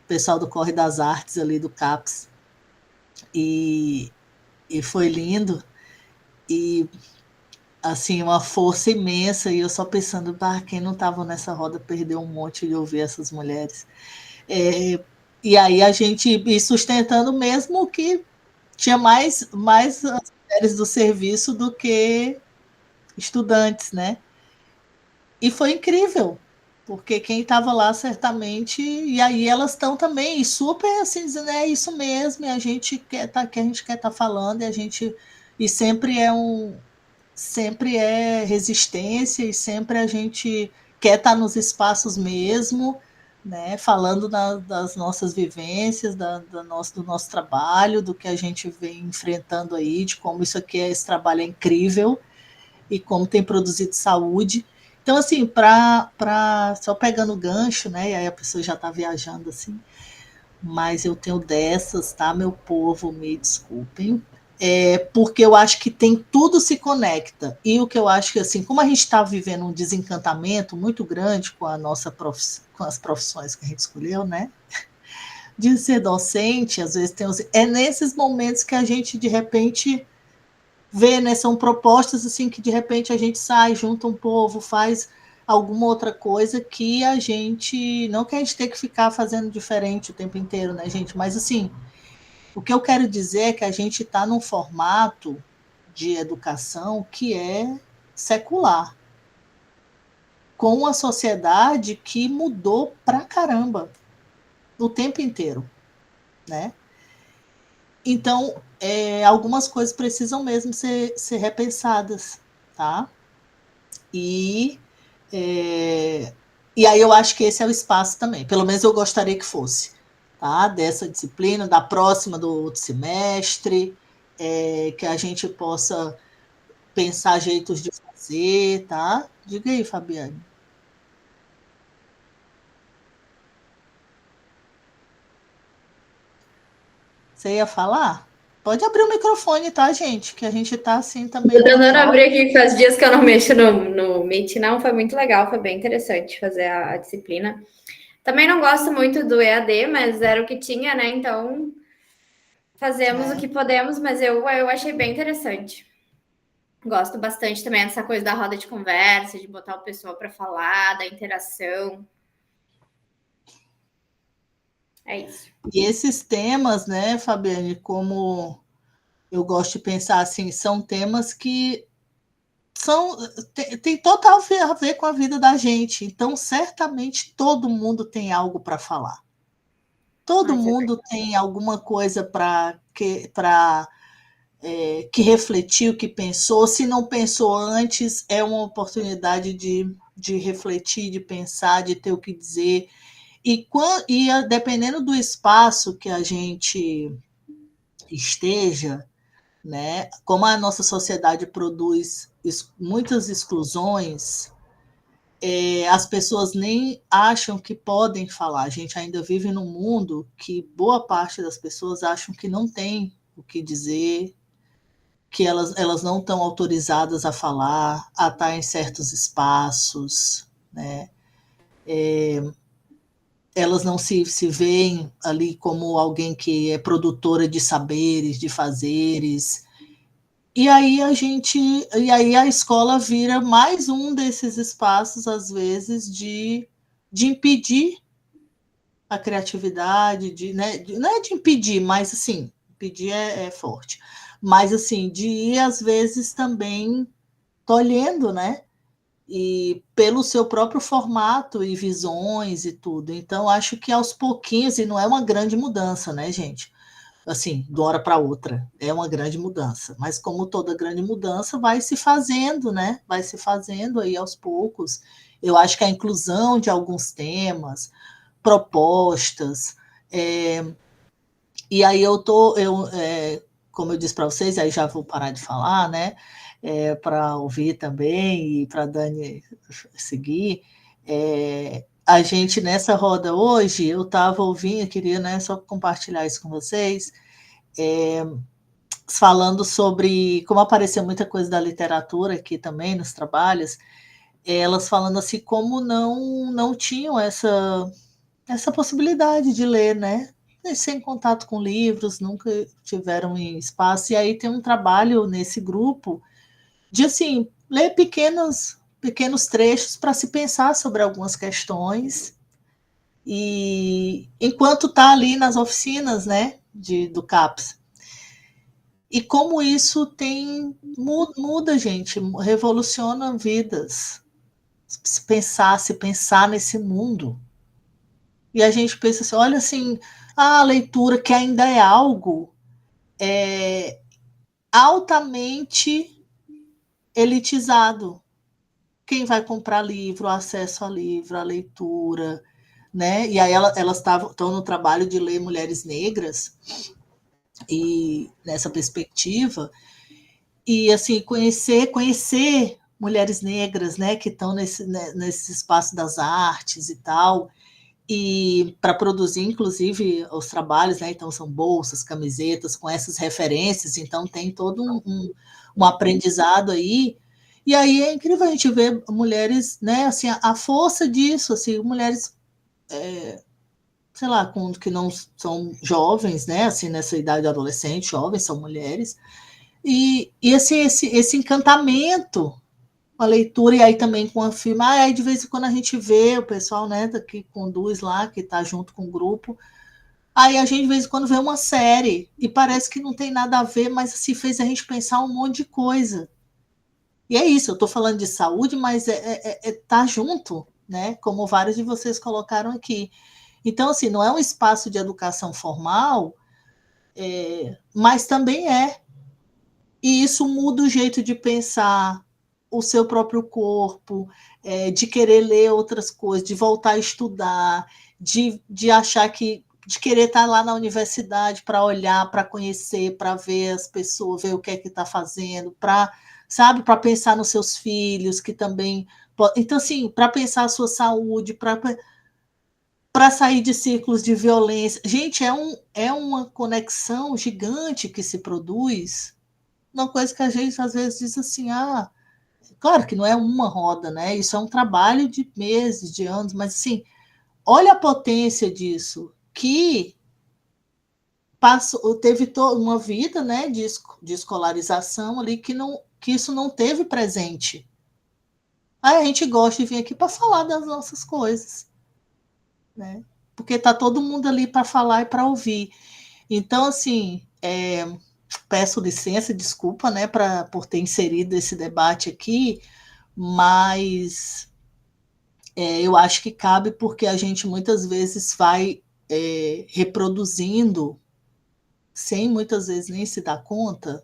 o pessoal do Corre das Artes ali do CAPS. E, e foi lindo. E assim, uma força imensa. E eu só pensando, quem não estava nessa roda perdeu um monte de ouvir essas mulheres. E aí a gente ir sustentando mesmo que tinha mais as mulheres do serviço do que estudantes, né? E foi incrível, porque quem estava lá certamente, e aí elas estão também, e super assim, dizendo, é isso mesmo, e a gente quer que a gente quer estar falando, e a gente, e sempre é resistência, e sempre a gente quer estar nos espaços mesmo, né, falando das nossas vivências, do nosso trabalho, do que a gente vem enfrentando aí, de como esse trabalho é incrível, e como tem produzido saúde. Então, assim, só pegando o gancho, né? E aí a pessoa já está viajando assim, mas eu tenho dessas, tá, meu povo? Me desculpem. Porque eu acho que tem tudo se conecta. E o que eu acho que, assim, como a gente está vivendo um desencantamento muito grande com com as profissões que a gente escolheu, né? De ser docente, às vezes é nesses momentos que a gente, de repente, ver, né? São propostas assim que de repente a gente sai, junta um povo, faz alguma outra coisa que a gente não quer a gente ter que ficar fazendo diferente o tempo inteiro, né, gente? Mas assim, o que eu quero dizer é que a gente está num formato de educação que é secular, com uma sociedade que mudou pra caramba o tempo inteiro, né? Então, algumas coisas precisam mesmo ser repensadas, tá? E, é, e aí eu acho que esse é o espaço também. Pelo menos eu gostaria que fosse, tá? Dessa disciplina, da próxima do outro semestre, que a gente possa pensar jeitos de fazer, tá? Diga aí, Fabiane. Você ia falar? Pode abrir o microfone, tá, gente? Que a gente tá assim também Tô no tentando WhatsApp. abrir aqui, que faz dias que eu não mexo no Meet, não. Foi muito legal, foi bem interessante fazer a disciplina. Também não gosto muito do EAD, mas era o que tinha, né? Então fazemos o que podemos, mas eu achei bem interessante. Gosto bastante também dessa coisa da roda de conversa, de botar o pessoal para falar, da interação. É isso. E esses temas, né, Fabiane, como eu gosto de pensar assim, são temas que tem total a ver com a vida da gente. Então, certamente todo mundo tem algo para falar. Todo Mas é mundo tem alguma coisa que refletiu, que pensou. Se não pensou antes, é uma oportunidade de refletir, de pensar, de ter o que dizer. E dependendo do espaço que a gente esteja, né, como a nossa sociedade produz muitas exclusões, as pessoas nem acham que podem falar. A gente ainda vive num mundo que boa parte das pessoas acham que não tem o que dizer, que elas não estão autorizadas a falar, a estar em certos espaços, né? Elas não se veem ali como alguém que é produtora de saberes, de fazeres. E aí a escola vira mais um desses espaços, às vezes, de impedir a criatividade, não é de impedir, mas assim, impedir é forte. Mas assim, de ir, às vezes, também tolhendo, né? E pelo seu próprio formato e visões e tudo. Então, acho que aos pouquinhos, e não é uma grande mudança, né, gente? Assim, de uma hora para outra, é uma grande mudança. Mas como toda grande mudança, vai se fazendo, né? Vai se fazendo aí aos poucos. Eu acho que a inclusão de alguns temas, propostas, e aí como eu disse para vocês, aí já vou parar de falar, né? Para ouvir também e para a Dani seguir. A gente nessa roda hoje, eu estava ouvindo, queria, né, só compartilhar isso com vocês, falando sobre como apareceu muita coisa da literatura aqui também nos trabalhos, elas falando assim como não tinham essa possibilidade de ler, né? Sem contato com livros, nunca tiveram em espaço. E aí tem um trabalho nesse grupo de assim ler pequenos trechos para se pensar sobre algumas questões. E enquanto está ali nas oficinas, né, do CAPS. E como isso muda, gente, revoluciona vidas. Se pensar nesse mundo. E a gente pensa assim, olha assim, a leitura que ainda é algo altamente elitizado. Quem vai comprar livro, o acesso a livro, a leitura, né? E aí elas estão no trabalho de ler mulheres negras e nessa perspectiva e assim conhecer mulheres negras, né, que estão nesse espaço das artes e tal, e para produzir, inclusive, os trabalhos, né? Então, são bolsas, camisetas com essas referências, então tem todo um aprendizado aí. E aí é incrível a gente ver mulheres, né? Assim, a força disso, assim, mulheres, sei lá, que não são jovens, né? Assim, nessa idade adolescente, jovens, são mulheres. E assim, esse encantamento a leitura, e aí também com a filme. Aí de vez em quando a gente vê o pessoal, né, que conduz lá, que está junto com o grupo. Aí a gente de vez em quando vê uma série e parece que não tem nada a ver, mas assim fez a gente pensar um monte de coisa. E é isso, eu estou falando de saúde, mas tá junto, né? Como vários de vocês colocaram aqui. Então, assim, não é um espaço de educação formal, mas também é. E isso muda o jeito de pensar o seu próprio corpo, de querer ler outras coisas, de voltar a estudar, de achar que. De querer estar lá na universidade para olhar, para conhecer, para ver as pessoas, ver o que é que está fazendo, para sabe? Para pensar nos seus filhos, que também... Então, assim, para pensar a sua saúde, para sair de ciclos de violência. Gente, é uma conexão gigante que se produz, uma coisa que a gente às vezes diz assim, claro que não é uma roda, né? Isso é um trabalho de meses, de anos, mas assim, olha a potência disso, que teve uma vida, né, de escolarização ali que isso não teve presente. Aí a gente gosta de vir aqui para falar das nossas coisas, né? Porque tá todo mundo ali para falar e para ouvir. Então, assim, peço licença, desculpa, né, por ter inserido esse debate aqui, mas eu acho que cabe porque a gente muitas vezes vai reproduzindo, sem muitas vezes nem se dar conta,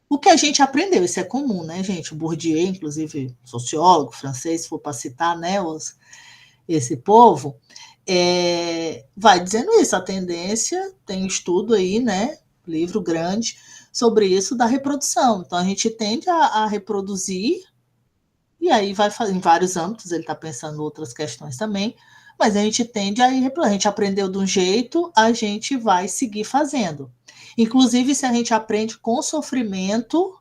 o que a gente aprendeu. Isso é comum, né, gente? O Bourdieu, inclusive, sociólogo francês, se for para citar, né, esse povo, vai dizendo isso. A tendência, tem estudo aí, né, livro grande, sobre isso da reprodução. Então, a gente tende a reproduzir, e aí vai fazer em vários âmbitos, ele está pensando em outras questões também, mas a gente tende a gente aprendeu de um jeito, a gente vai seguir fazendo. Inclusive, se a gente aprende com sofrimento,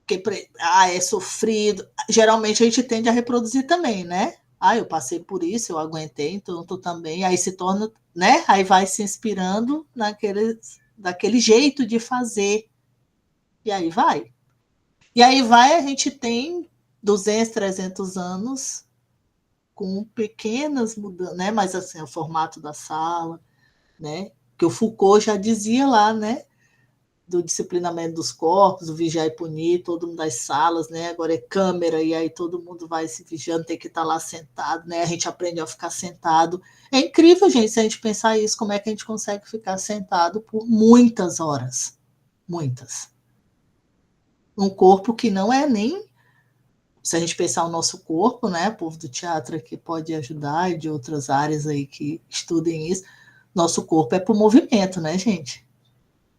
que é sofrido, geralmente a gente tende a reproduzir também, né? Eu passei por isso, eu aguentei, então tu também, aí se torna, né? Aí vai se inspirando daquele jeito de fazer, e aí vai. E aí vai, a gente tem 200, 300 anos com pequenas mudanças, né? Mas assim, o formato da sala, né? Que o Foucault já dizia lá, né? Do disciplinamento dos corpos, o vigiar e punir, todo mundo das salas, né? Agora é câmera, e aí todo mundo vai se vigiando, tem que estar lá sentado, né? A gente aprende a ficar sentado. É incrível, gente, se a gente pensar isso, como é que a gente consegue ficar sentado por muitas horas. Muitas. Um corpo que não é nem... Se a gente pensar o nosso corpo, né? O povo do teatro aqui pode ajudar, e de outras áreas aí que estudem isso. Nosso corpo é por movimento, né, gente?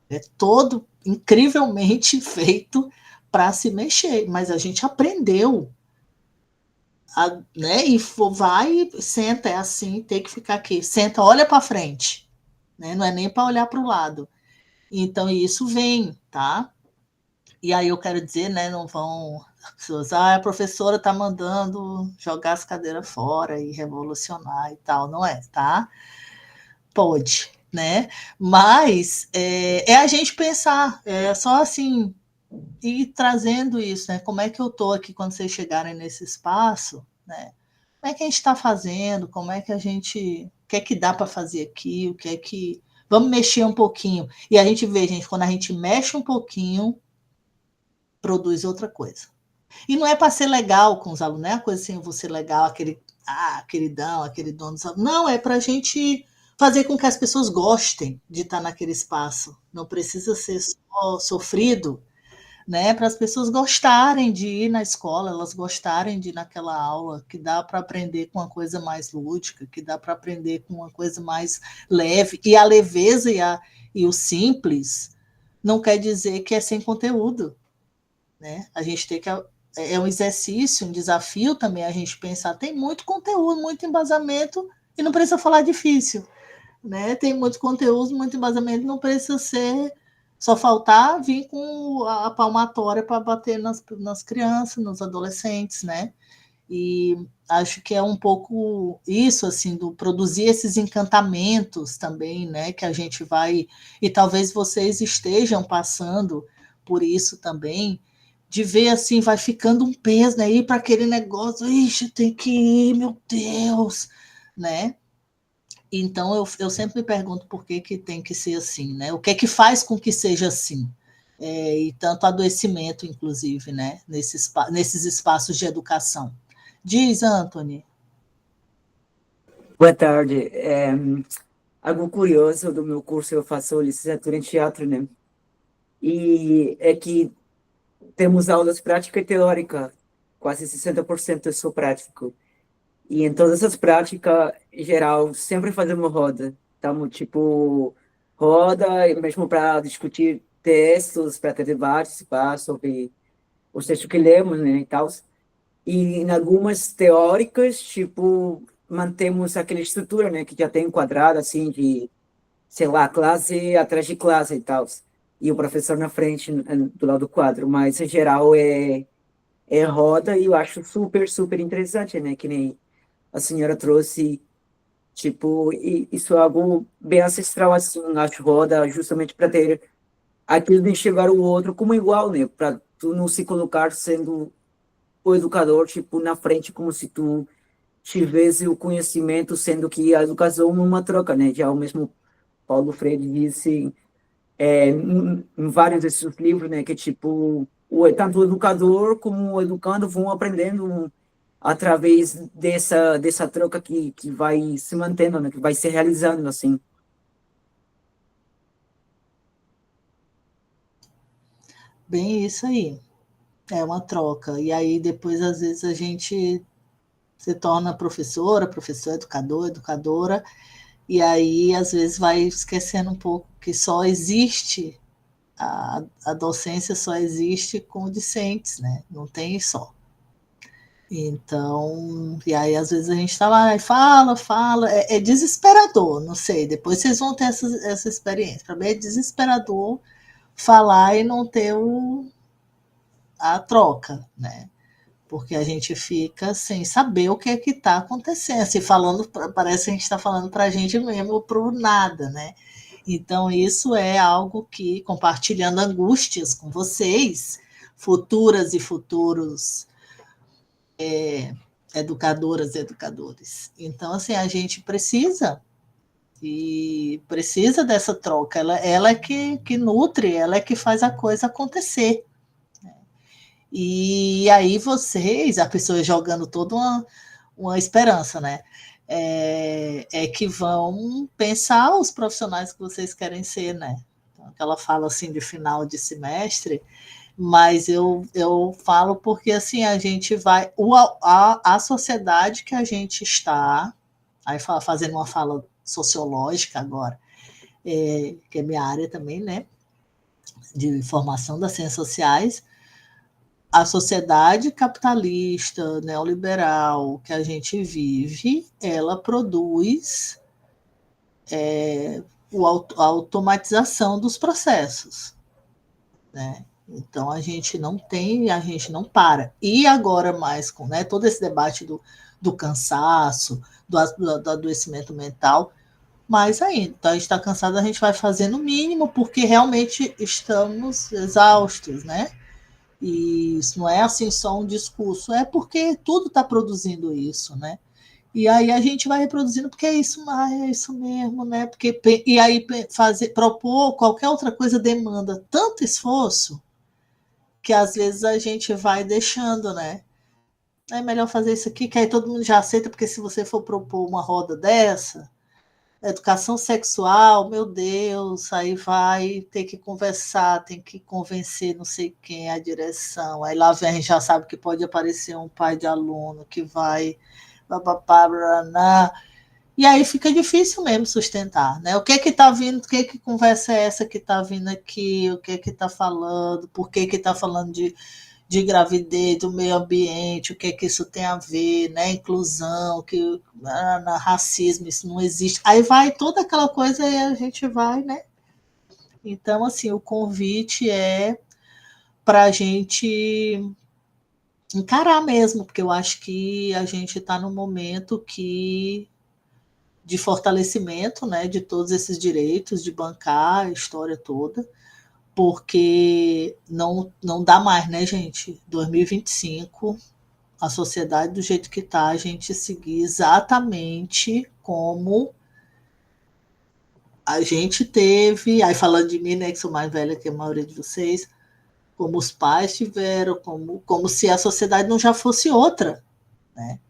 É todo incrivelmente feito para se mexer, mas a gente aprendeu, né? E vai, senta, é assim, tem que ficar aqui, senta, olha para frente, né? Não é nem para olhar para o lado. Então isso vem, tá? E aí eu quero dizer, né? Não vão as pessoas, a professora está mandando jogar as cadeiras fora e revolucionar e tal, não é, tá? Pode, né? Mas a gente pensar, só assim, ir trazendo isso, né? Como é que eu estou aqui quando vocês chegarem nesse espaço, né? Como é que a gente está fazendo? Como é que a gente... O que é que dá para fazer aqui? O que é que... Vamos mexer um pouquinho. E a gente vê, gente, quando a gente mexe um pouquinho, produz outra coisa. E não é para ser legal com os alunos, não é a coisa assim, eu vou ser legal, queridão, aquele dono dos alunos. Não, é para a gente fazer com que as pessoas gostem de estar naquele espaço. Não precisa ser só sofrido, né? Para as pessoas gostarem de ir na escola, elas gostarem de ir naquela aula, que dá para aprender com uma coisa mais lúdica, que dá para aprender com uma coisa mais leve. E a leveza e o simples não quer dizer que é sem conteúdo, né? A gente tem que... É um exercício, um desafio também a gente pensar. Tem muito conteúdo, muito embasamento, e não precisa falar difícil, né? Tem muito conteúdo, muito embasamento, não precisa ser... Só faltar vir com a palmatória para bater nas crianças, nos adolescentes, né? E acho que é um pouco isso, assim, do produzir esses encantamentos também, né? Que a gente vai... E talvez vocês estejam passando por isso também, de ver assim, vai ficando um peso, né? Ir para aquele negócio, ixi, tem que ir, meu Deus, né? Então eu sempre me pergunto por que tem que ser assim, né? O que é que faz com que seja assim? E tanto adoecimento, inclusive, né? Nesses espaços de educação. Diz, Anthony. Boa tarde. Algo curioso do meu curso, eu faço licenciatura em teatro, né? E é que temos aulas prática e teórica, quase 60% é só prático. E em todas as práticas, em geral, sempre fazemos roda. Estamos, tipo, roda, mesmo para discutir textos, para ter debate, sobre os textos que lemos, né, e tal. E em algumas teóricas, tipo, mantemos aquela estrutura, né, que já tem enquadrado, assim, de, sei lá, classe atrás de classe e tal. E o professor na frente, do lado do quadro. Mas, em geral, é roda e eu acho super, super interessante, né, que nem a senhora trouxe, tipo, e isso é algo bem ancestral, assim, acho roda justamente para ter aquilo de enxergar o outro como igual, né, para tu não se colocar sendo o educador, tipo, na frente, como se tu tivesse o conhecimento, sendo que a educação é uma troca, né? Já o mesmo Paulo Freire disse em vários desses livros, né? Que, tipo, tanto o educador como o educando vão aprendendo através dessa troca que vai se mantendo, né? Que vai se realizando, assim. Bem isso aí. É uma troca. E aí depois, às vezes, a gente se torna professora, professor, educador, educadora, e aí, às vezes, vai esquecendo um pouco que só existe, a docência só existe com discentes, né? Não tem só. Então, e aí às vezes a gente está lá e fala, fala, é desesperador, não sei, depois vocês vão ter essa experiência. Para mim é desesperador falar e não ter a troca, né? Porque a gente fica sem saber o que é que está acontecendo. Se falando, parece que a gente está falando para a gente mesmo ou para o nada, né? Então, isso é algo que, compartilhando angústias com vocês, futuras e futuros educadoras e educadores. Então, assim, a gente precisa dessa troca. Ela é que nutre, ela é que faz a coisa acontecer. E aí vocês, a pessoa jogando toda uma esperança, né? É que vão pensar os profissionais que vocês querem ser, né? Então, ela fala assim de final de semestre, mas eu falo porque assim a gente vai. A sociedade que a gente está, aí fazendo uma fala sociológica agora, que é minha área também, né? De formação das ciências sociais, a sociedade capitalista, neoliberal que a gente vive, ela produz a automatização dos processos, né? Então a gente não tem, a gente não para. E agora mais com, né, todo esse debate do cansaço, do adoecimento mental, mais ainda. Então a gente está cansado, a gente vai fazendo o mínimo porque realmente estamos exaustos, né? E isso não é assim só um discurso, é porque tudo está produzindo isso, né? E aí a gente vai reproduzindo porque é isso mesmo, né? Porque, e aí propor qualquer outra coisa demanda tanto esforço que às vezes a gente vai deixando, né? É melhor fazer isso aqui, que aí todo mundo já aceita, porque se você for propor uma roda dessa, educação sexual, meu Deus, aí vai ter que conversar, tem que convencer não sei quem a direção. Aí lá vem, já sabe que pode aparecer um pai de aluno que vai. E aí fica difícil mesmo sustentar, né? O que está vindo, que conversa é essa que está vindo aqui, o que está falando, por que está falando de gravidez, do meio ambiente, o que isso tem a ver, né? Inclusão, racismo, isso não existe. Aí vai toda aquela coisa e a gente vai, né? Então, assim, o convite é para a gente encarar mesmo, porque eu acho que a gente está num momento de fortalecimento, né, de todos esses direitos, de bancar a história toda, porque não dá mais, né, gente? 2025, a sociedade do jeito que está, a gente seguir exatamente como a gente teve, aí falando de mim, né, que sou mais velha que a maioria de vocês, como os pais tiveram, como se a sociedade não já fosse outra, né?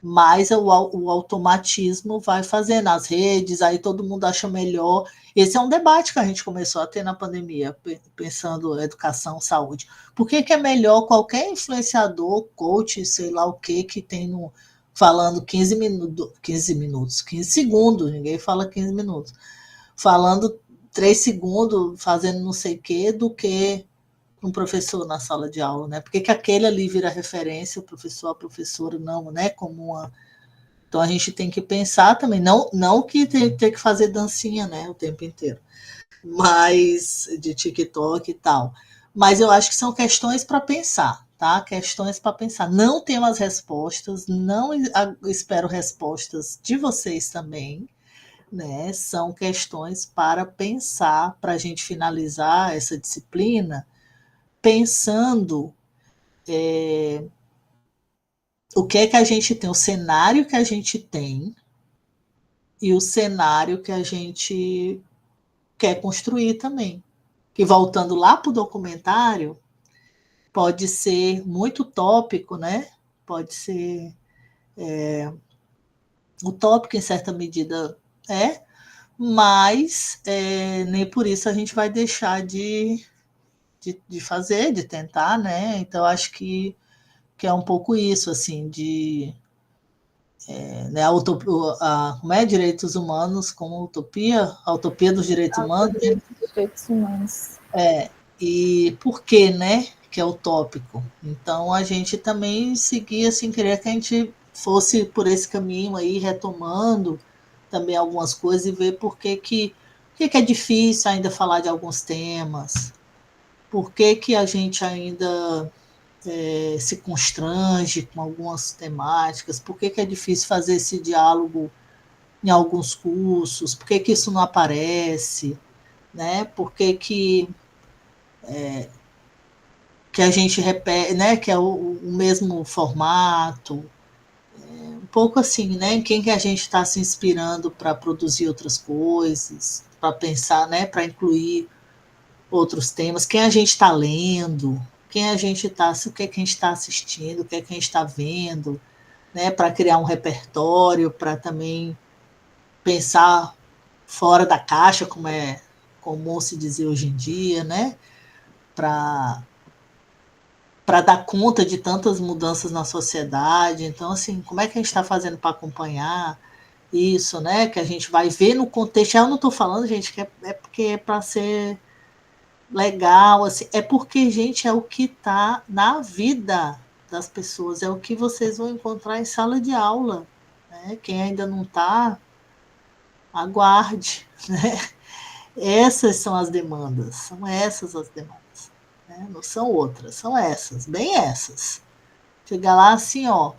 Mas o automatismo vai fazendo as redes, aí todo mundo acha melhor. Esse é um debate que a gente começou a ter na pandemia, pensando educação, saúde. Por que é melhor qualquer influenciador, coach, sei lá o que tem falando 15 segundos, ninguém fala 15 minutos, falando 3 segundos, fazendo não sei o que, do que um professor na sala de aula, né? Por que aquele ali vira referência, o professor, a professora não, né? Como uma... Então a gente tem que pensar também, não que tem que fazer dancinha, né, o tempo inteiro, mas de TikTok e tal. Mas eu acho que são questões para pensar, tá? Questões para pensar. Não tenho as respostas, não espero respostas de vocês também, né? São questões para pensar, para a gente finalizar essa disciplina, pensando o que é que a gente tem, o cenário que a gente tem e o cenário que a gente quer construir também. Que voltando lá para o documentário, pode ser muito utópico, né? Pode ser utópico em certa medida, mas nem por isso a gente vai deixar de fazer, de tentar, né? Então acho que é um pouco isso, assim, de né, como é direitos humanos como utopia, a utopia dos direitos humanos. Direitos humanos. E por que, né, que é utópico? Então a gente também seguia assim, queria que a gente fosse por esse caminho aí, retomando também algumas coisas e ver por que é difícil ainda falar de alguns temas, por que a gente ainda se constrange com algumas temáticas, por que é difícil fazer esse diálogo em alguns cursos, por que isso não aparece, né? Por que a gente repete, né? Que é o mesmo formato, um pouco assim, né? Em quem que a gente está se inspirando para produzir outras coisas, para pensar, né? Para incluir outros temas, quem a gente está lendo, quem a gente está, o que é que a gente está assistindo, o que é que a gente está vendo, né? Para criar um repertório, para também pensar fora da caixa, como é comum se dizer hoje em dia, né? Para dar conta de tantas mudanças na sociedade. Então, assim, como é que a gente está fazendo para acompanhar isso, né? Que a gente vai ver no contexto. Eu não estou falando, gente, que é porque é para ser legal, assim, é porque, gente, é o que está na vida das pessoas, é o que vocês vão encontrar em sala de aula. Né? Quem ainda não está, aguarde. Né? Essas são as demandas, são essas as demandas. Né? Não são outras, são essas, bem essas. Chegar lá assim, ó,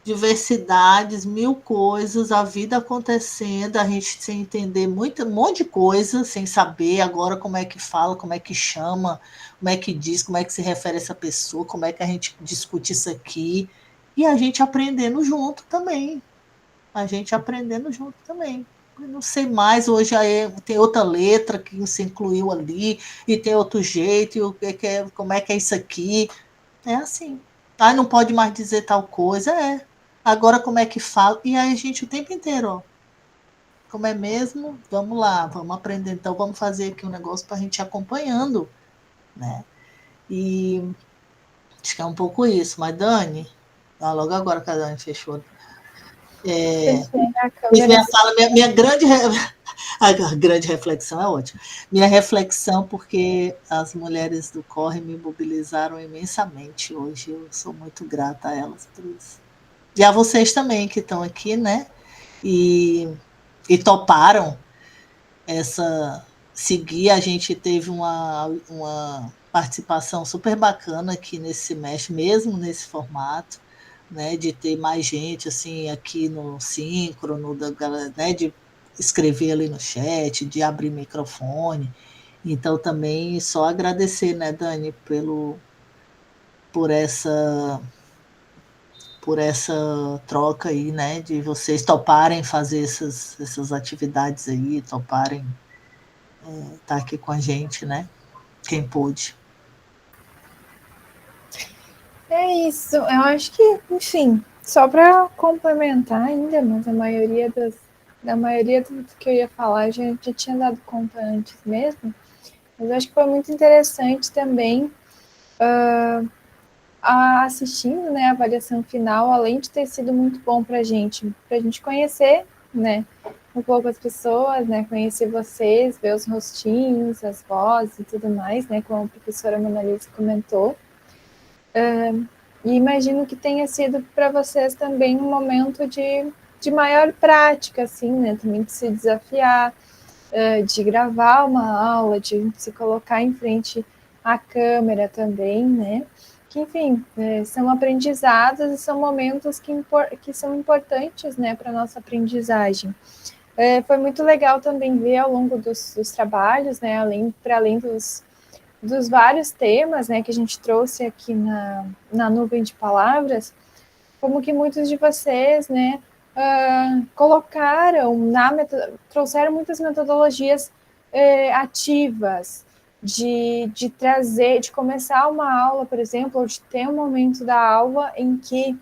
diversidades, mil coisas, a vida acontecendo, a gente sem entender um monte de coisa, sem saber agora como é que fala, como é que chama, como é que diz, como é que se refere a essa pessoa, como é que a gente discute isso aqui, e a gente aprendendo junto também. A gente aprendendo junto também. Eu não sei mais, hoje tem outra letra que você incluiu ali, e tem outro jeito, e como é que é isso aqui. É assim. Ah, não pode mais dizer tal coisa, Agora como é que fala? E aí a gente o tempo inteiro, ó. Como é mesmo? Vamos lá, vamos aprender. Então vamos fazer aqui um negócio para a gente ir acompanhando, né? E acho que é um pouco isso. Mas Dani, logo agora que a Dani fechou. Minha grande a grande reflexão é ótima. Minha reflexão, porque as mulheres do Corre me mobilizaram imensamente hoje. Eu sou muito grata a elas por isso. E a vocês também que estão aqui, né? E toparam seguir. A gente teve uma participação super bacana aqui nesse semestre, mesmo nesse formato, né? De ter mais gente assim aqui no síncrono, né? De escrever ali no chat, de abrir microfone. Então também só agradecer, né, Dani, por essa troca aí, né, de vocês toparem fazer essas atividades aí, toparem estar aqui com a gente, né, quem pôde. É isso, eu acho que, enfim, só para complementar ainda, mas da maioria do que eu ia falar a gente já tinha dado conta antes mesmo, mas eu acho que foi muito interessante também assistindo, né, a avaliação final, além de ter sido muito bom para a gente conhecer, né, um pouco as pessoas, né, conhecer vocês, ver os rostinhos, as vozes e tudo mais, né, como a professora Mona Lisa comentou. E imagino que tenha sido para vocês também um momento de maior prática, assim, né, também de se desafiar, de gravar uma aula, de se colocar em frente à câmera também, né, que, enfim, são aprendizados e são momentos que são importantes, né, para a nossa aprendizagem. Foi muito legal também ver ao longo dos trabalhos, né, para além dos vários temas, né, que a gente trouxe aqui na nuvem de palavras, como que muitos de vocês, né, trouxeram muitas metodologias ativas de trazer, de começar uma aula, por exemplo, ou de ter um momento da aula em que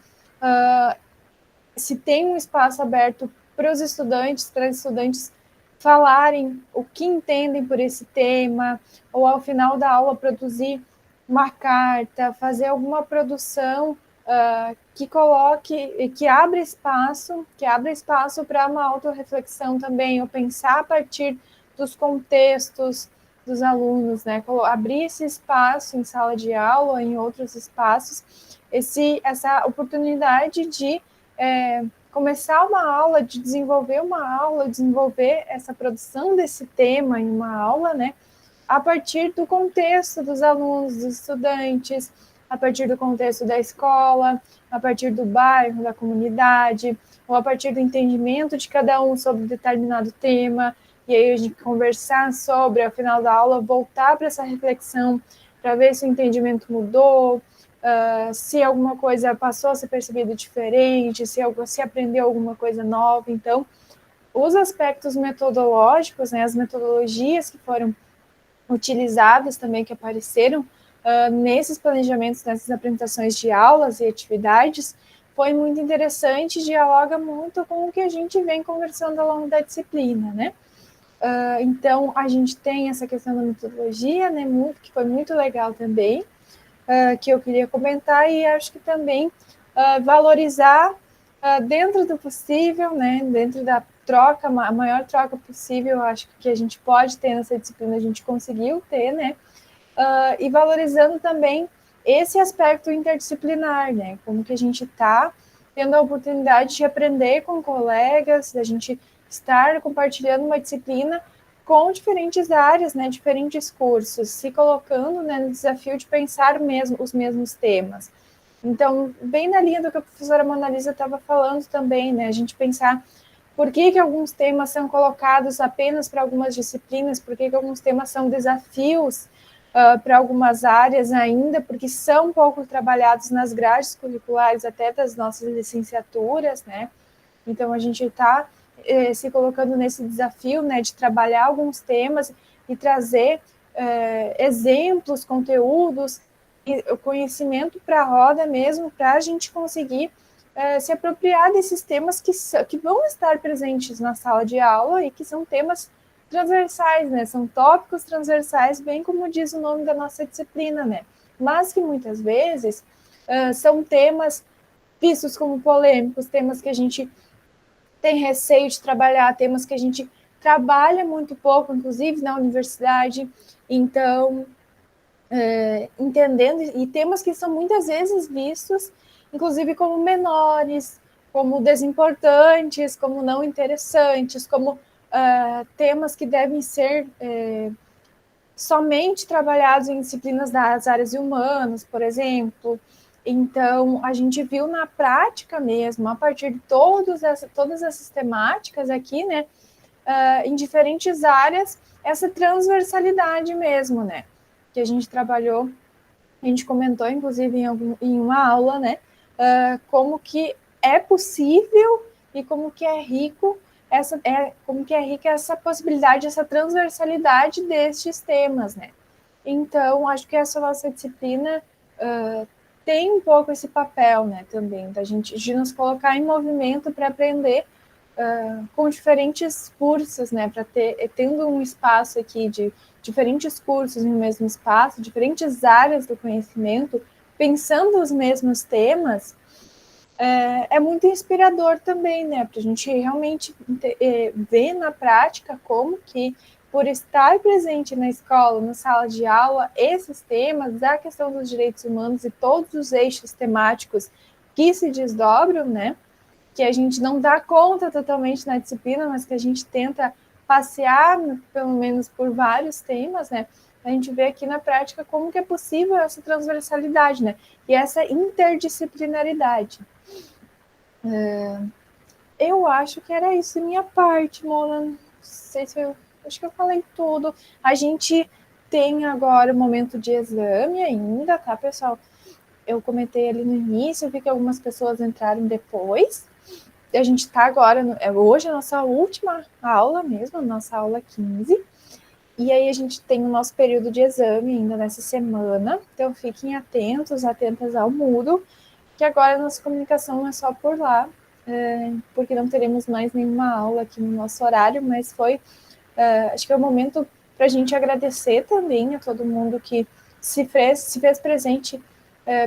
se tem um espaço aberto para os estudantes, para os estudantes falarem o que entendem por esse tema, ou ao final da aula produzir uma carta, fazer alguma produção que coloque, que abra espaço para uma autorreflexão também, ou pensar a partir dos contextos dos alunos, né? Abrir esse espaço em sala de aula, ou em outros espaços, essa oportunidade de começar uma aula, de desenvolver uma aula, desenvolver essa produção desse tema em uma aula, né, a partir do contexto dos alunos, dos estudantes, a partir do contexto da escola, a partir do bairro, da comunidade, ou a partir do entendimento de cada um sobre determinado tema, e aí a gente conversar sobre, ao final da aula, voltar para essa reflexão, para ver se o entendimento mudou, se alguma coisa passou a ser percebida diferente, se aprendeu alguma coisa nova. Então, os aspectos metodológicos, né, as metodologias que foram utilizadas também, que apareceram nesses planejamentos, nessas apresentações de aulas e atividades, foi muito interessante, dialoga muito com o que a gente vem conversando ao longo da disciplina, né? Então, a gente tem essa questão da metodologia, né, que foi muito legal também, que eu queria comentar, e acho que também valorizar dentro do possível, né, dentro da troca, a maior troca possível, acho que a gente pode ter nessa disciplina, a gente conseguiu ter, né, e valorizando também esse aspecto interdisciplinar, né, como que a gente está tendo a oportunidade de aprender com colegas, da gente estar compartilhando uma disciplina com diferentes áreas, né, diferentes cursos, se colocando, né, no desafio de pensar os mesmos temas. Então, bem na linha do que a professora Mona Lisa estava falando também, né, a gente pensar por que alguns temas são colocados apenas para algumas disciplinas, por que alguns temas são desafios para algumas áreas ainda, porque são pouco trabalhados nas grades curriculares até das nossas licenciaturas, né? Então, a gente está se colocando nesse desafio, né, de trabalhar alguns temas e trazer exemplos, conteúdos, e o conhecimento para a roda mesmo, para a gente conseguir se apropriar desses temas que vão estar presentes na sala de aula e que são temas transversais, né? São tópicos transversais, bem como diz o nome da nossa disciplina, né? Mas que muitas vezes são temas vistos como polêmicos, temas que a gente tem receio de trabalhar, temas que a gente trabalha muito pouco, inclusive na universidade. Então, entendendo, e temas que são muitas vezes vistos, inclusive como menores, como desimportantes, como não interessantes, como temas que devem ser somente trabalhados em disciplinas das áreas humanas, por exemplo. Então, a gente viu na prática mesmo, a partir de todas essas temáticas aqui, né, em diferentes áreas, essa transversalidade mesmo, né, que a gente trabalhou, a gente comentou, inclusive, em uma aula, né, como que é possível e como que é rico como que é rica essa possibilidade, essa transversalidade destes temas, né. Então, acho que essa nossa disciplina tem um pouco esse papel, né, também, de nos colocar em movimento para aprender com diferentes cursos, né, tendo um espaço aqui de diferentes cursos no mesmo espaço, diferentes áreas do conhecimento, pensando os mesmos temas, é muito inspirador também, né? Para a gente realmente ver na prática como que, por estar presente na escola, na sala de aula, esses temas da questão dos direitos humanos e todos os eixos temáticos que se desdobram, né? Que a gente não dá conta totalmente na disciplina, mas que a gente tenta passear, pelo menos, por vários temas, né? A gente vê aqui na prática como que é possível essa transversalidade, né? E essa interdisciplinaridade. Eu acho que era isso minha parte, Mona. Não sei se eu... Acho que eu falei tudo. A gente tem agora o momento de exame ainda, tá, pessoal? Eu comentei ali no início, eu vi que algumas pessoas entraram depois. A gente está agora, hoje é a nossa última aula mesmo, nossa aula 15. E aí a gente tem o nosso período de exame ainda nessa semana. Então fiquem atentos, atentas ao Moodle, que agora a nossa comunicação é só por lá, porque não teremos mais nenhuma aula aqui no nosso horário, mas acho que é o momento para a gente agradecer também a todo mundo que se fez presente,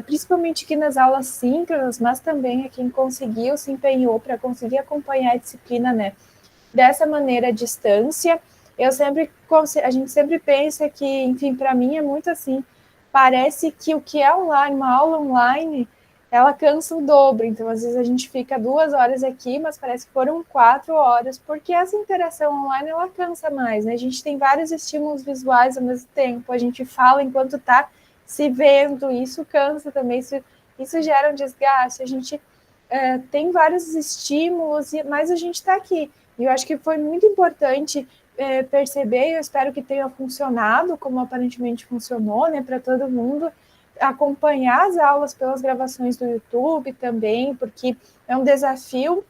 principalmente aqui nas aulas síncronas, mas também a quem conseguiu, se empenhou para conseguir acompanhar a disciplina, né? Dessa maneira, à distância. A gente sempre pensa que, enfim, para mim é muito assim, parece que o que é online, uma aula online, ela cansa o dobro. Então, às vezes a gente fica 2 horas aqui, mas parece que foram 4 horas, porque essa interação online, ela cansa mais, né? A gente tem vários estímulos visuais ao mesmo tempo, a gente fala enquanto está se vendo, isso cansa também, isso gera um desgaste, a gente tem vários estímulos, mas a gente está aqui. E eu acho que foi muito importante perceber, eu espero que tenha funcionado, como aparentemente funcionou, né, para todo mundo, acompanhar as aulas pelas gravações do YouTube também, porque é um desafio.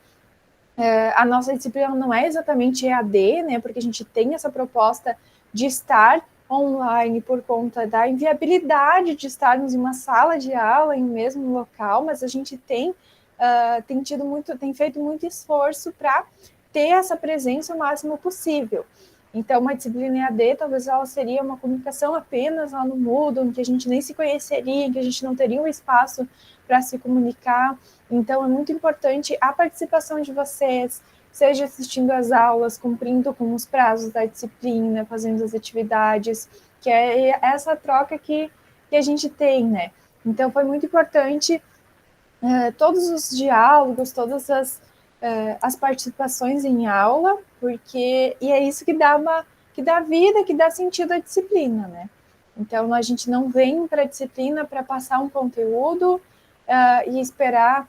A nossa disciplina não é exatamente EAD, né, porque a gente tem essa proposta de estar online por conta da inviabilidade de estarmos em uma sala de aula em um mesmo local, mas a gente tem feito muito esforço para ter essa presença o máximo possível. Então, uma disciplina EAD, talvez ela seria uma comunicação apenas lá no Moodle, em que a gente nem se conheceria, em que a gente não teria um espaço para se comunicar. Então, é muito importante a participação de vocês, seja assistindo às aulas, cumprindo com os prazos da disciplina, fazendo as atividades, que é essa troca que a gente tem, né? Então, foi muito importante todos os diálogos, todas as participações em aula, e é isso que dá vida, que dá sentido à disciplina, né? Então, a gente não vem para a disciplina para passar um conteúdo e esperar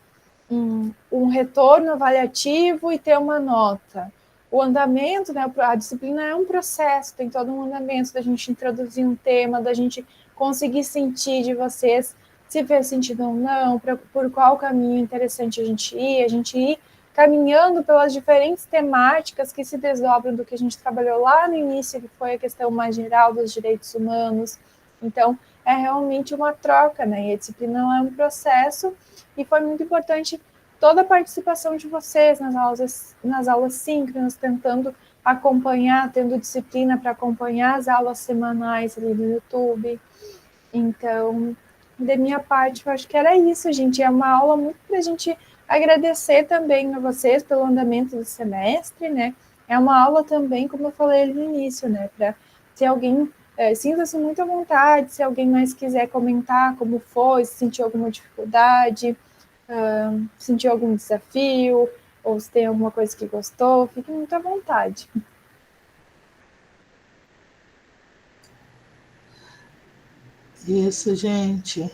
um retorno avaliativo e ter uma nota. O andamento, né, a disciplina é um processo, tem todo um andamento da gente introduzir um tema, da gente conseguir sentir de vocês se fez sentido ou não, por qual caminho interessante a gente ir caminhando pelas diferentes temáticas que se desdobram do que a gente trabalhou lá no início, que foi a questão mais geral dos direitos humanos. Então, é realmente uma troca, né? E a disciplina é um processo, e foi muito importante toda a participação de vocês nas aulas síncronas, tentando acompanhar, tendo disciplina para acompanhar as aulas semanais ali no YouTube. Então, da minha parte, eu acho que era isso, gente. É uma aula muito para a gente agradecer também a vocês pelo andamento do semestre, né? É uma aula também, como eu falei no início, né? Para se alguém sinta-se muito à vontade, se alguém mais quiser comentar como foi, se sentiu alguma dificuldade, sentiu algum desafio, ou se tem alguma coisa que gostou, fique muito à vontade. Isso, gente.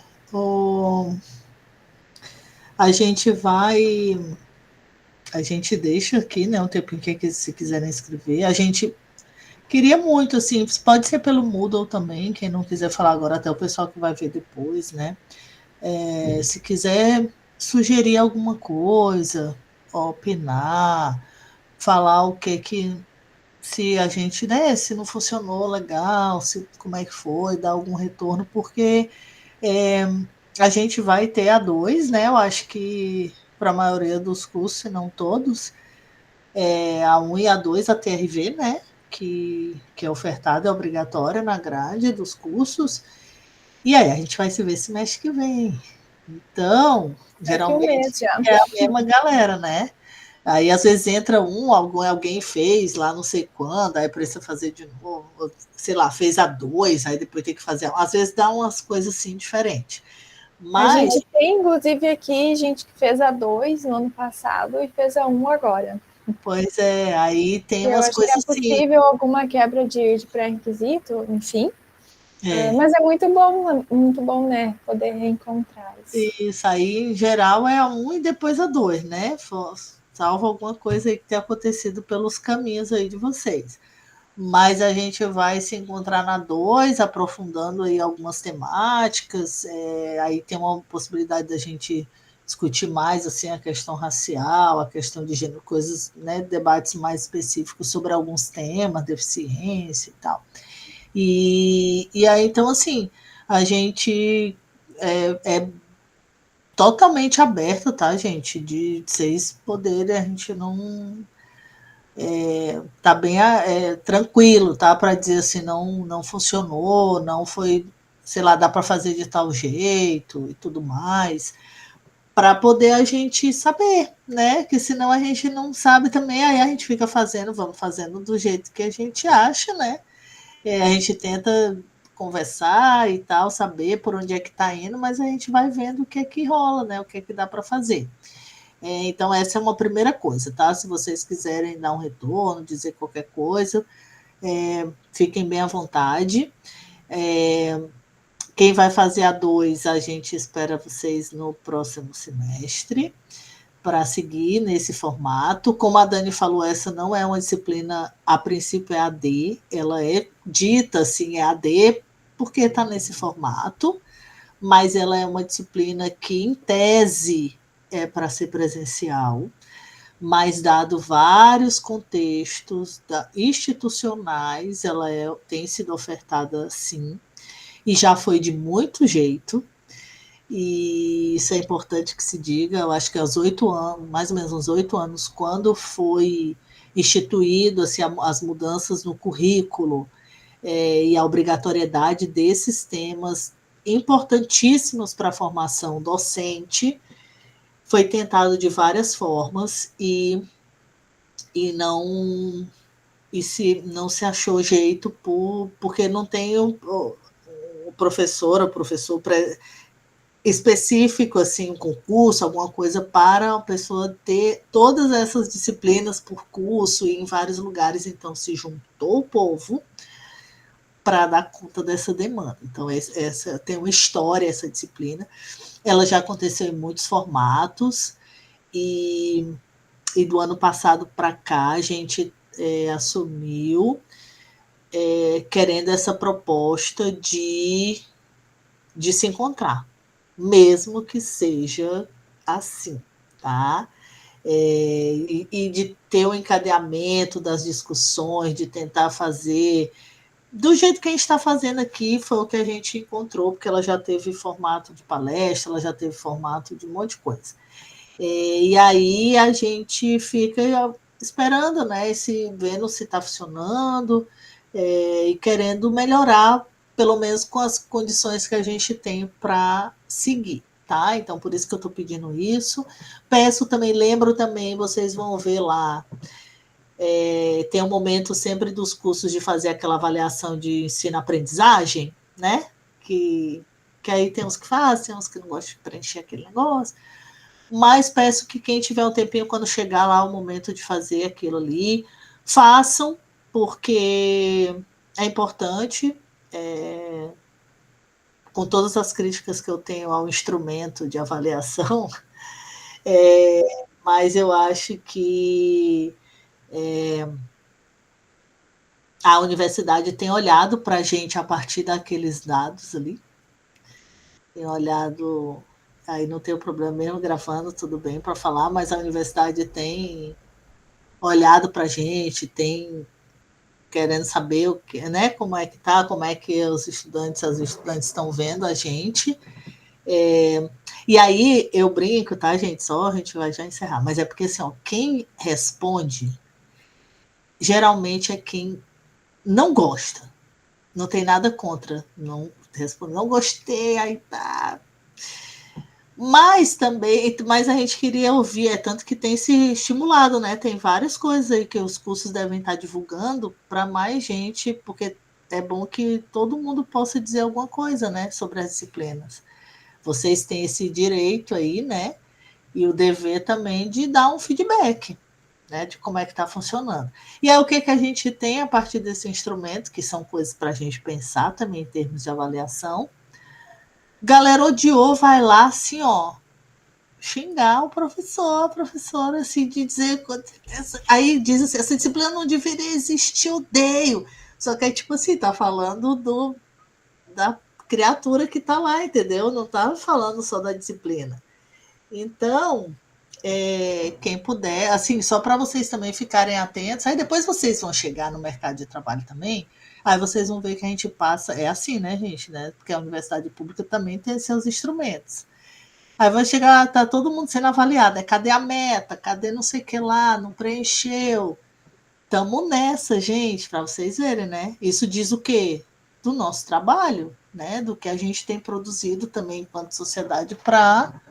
A gente vai. A gente deixa aqui, né, um tempinho que se quiserem escrever. A gente queria muito, assim, pode ser pelo Moodle também, quem não quiser falar agora, até o pessoal que vai ver depois, né? Se quiser sugerir alguma coisa, opinar, falar o que se a gente, né, se não funcionou legal, como é que foi, dar algum retorno, porque a gente vai ter a 2, né? Eu acho que para a maioria dos cursos, se não todos, a 1 e a 2, a TRV, né? Que é ofertada, é obrigatória na grade dos cursos. E aí, a gente vai se ver semestre que vem, Então, Daqui um mês geralmente já. é a mesma galera, né? Aí às vezes entra alguém fez lá não sei quando, aí precisa fazer de novo, sei lá, fez a 2, aí depois tem que fazer. Às vezes dá umas coisas assim diferentes. A Mas, gente tem, inclusive, aqui gente que fez a 2 no ano passado e fez a 1 agora. pois é, aí tem Eu umas acho que é coisas assim. possível alguma quebra de pré-requisito, enfim. É, Mas é muito bom, né? Poder reencontrar isso. isso aí, em geral, é a 1 e depois a 2, né? Salvo alguma coisa aí que tenha acontecido pelos caminhos aí de vocês. Mas a gente vai se encontrar na 2, aprofundando aí algumas temáticas. Aí tem uma possibilidade da gente discutir mais assim a questão racial, a questão de gênero, coisas, né, debates mais específicos sobre alguns temas, deficiência e tal. E aí, então, assim, a gente é totalmente aberto, tá, gente? De vocês poderem, a gente não tá bem tranquilo, tá? Para dizer assim, não funcionou, não foi, sei lá, dá para fazer de tal jeito e tudo mais, para poder a gente saber, né? Que senão a gente não sabe também, aí a gente fica fazendo, vamos fazendo do jeito que a gente acha, né? A gente tenta conversar e tal, saber por onde é que está indo, mas a gente vai vendo o que é que rola, né? O que é que dá para fazer. Então, essa é uma primeira coisa, tá? Se vocês quiserem dar um retorno, dizer qualquer coisa, fiquem bem à vontade. Quem vai fazer a 2, a gente espera vocês no próximo semestre para seguir nesse formato. Como a Dani falou, essa não é uma disciplina, a princípio é AD, ela é dita assim, é AD, porque está nesse formato, mas ela é uma disciplina que, em tese, é para ser presencial, mas dado vários contextos institucionais, ela tem sido ofertada sim, e já foi de muito jeito, e isso é importante que se diga. Eu acho que aos 8 anos, mais ou menos uns 8 anos, quando foi instituído assim, as mudanças no currículo e a obrigatoriedade desses temas importantíssimos para a formação docente, foi tentado de várias formas e não não se achou jeito porque não tem o professor, o professor específico, assim, um concurso, alguma coisa para a pessoa ter todas essas disciplinas por curso e em vários lugares. Então, se juntou o povo para dar conta dessa demanda. Então, essa tem uma história, essa disciplina. Ela já aconteceu em muitos formatos e do ano passado para cá a gente assumiu querendo essa proposta de se encontrar, mesmo que seja assim, tá? E de ter o encadeamento das discussões, de tentar fazer do jeito que a gente está fazendo aqui, foi o que a gente encontrou, porque ela já teve formato de palestra, ela já teve formato de um monte de coisa. E aí a gente fica esperando, né? Vendo se está funcionando e querendo melhorar, pelo menos com as condições que a gente tem para seguir. Tá? Então, por isso que eu estou pedindo isso. Peço também, lembro também, vocês vão ver lá, tem um momento sempre dos cursos de fazer aquela avaliação de ensino-aprendizagem, né? Que aí tem uns que fazem, tem uns que não gostam de preencher aquele negócio. Mas peço que quem tiver um tempinho, quando chegar lá o momento de fazer aquilo ali, façam, porque é importante, com todas as críticas que eu tenho ao instrumento de avaliação, mas eu acho que a universidade tem olhado para a gente a partir daqueles dados ali, tem olhado, aí não tem o problema mesmo gravando, tudo bem para falar, mas a universidade tem olhado para a gente, tem querendo saber o que, né, como é que tá, como é que as estudantes estão vendo a gente. E aí eu brinco, tá, gente? Só a gente vai já encerrar, mas é porque assim, ó, quem responde geralmente é quem não gosta, não tem nada contra, não responde, não gostei, aí tá. Mas também, mas a gente queria ouvir, tanto que tem se estimulado, né? Tem várias coisas aí que os cursos devem estar divulgando para mais gente, porque é bom que todo mundo possa dizer alguma coisa, né, sobre as disciplinas. Vocês têm esse direito aí, né? E o dever também de dar um feedback, né, de como é que está funcionando. E aí o que a gente tem a partir desse instrumento, que são coisas para a gente pensar também em termos de avaliação. Galera odiou, vai lá assim, ó, xingar o professor, a professora, assim, de dizer. Aí diz assim: essa disciplina não deveria existir, odeio. Só que é tipo assim, tá falando da criatura que tá lá, entendeu? Não tá falando só da disciplina. Então, quem puder, assim, só para vocês também ficarem atentos, aí depois vocês vão chegar no mercado de trabalho também, aí vocês vão ver que a gente passa, é assim, né, gente, né? Porque a universidade pública também tem seus instrumentos. Aí vai chegar, tá todo mundo sendo avaliado. Cadê a meta? Cadê não sei o que lá? Não preencheu. Tamo nessa, gente, para vocês verem, né? Isso diz o quê? Do nosso trabalho, né? Do que a gente tem produzido também enquanto sociedade para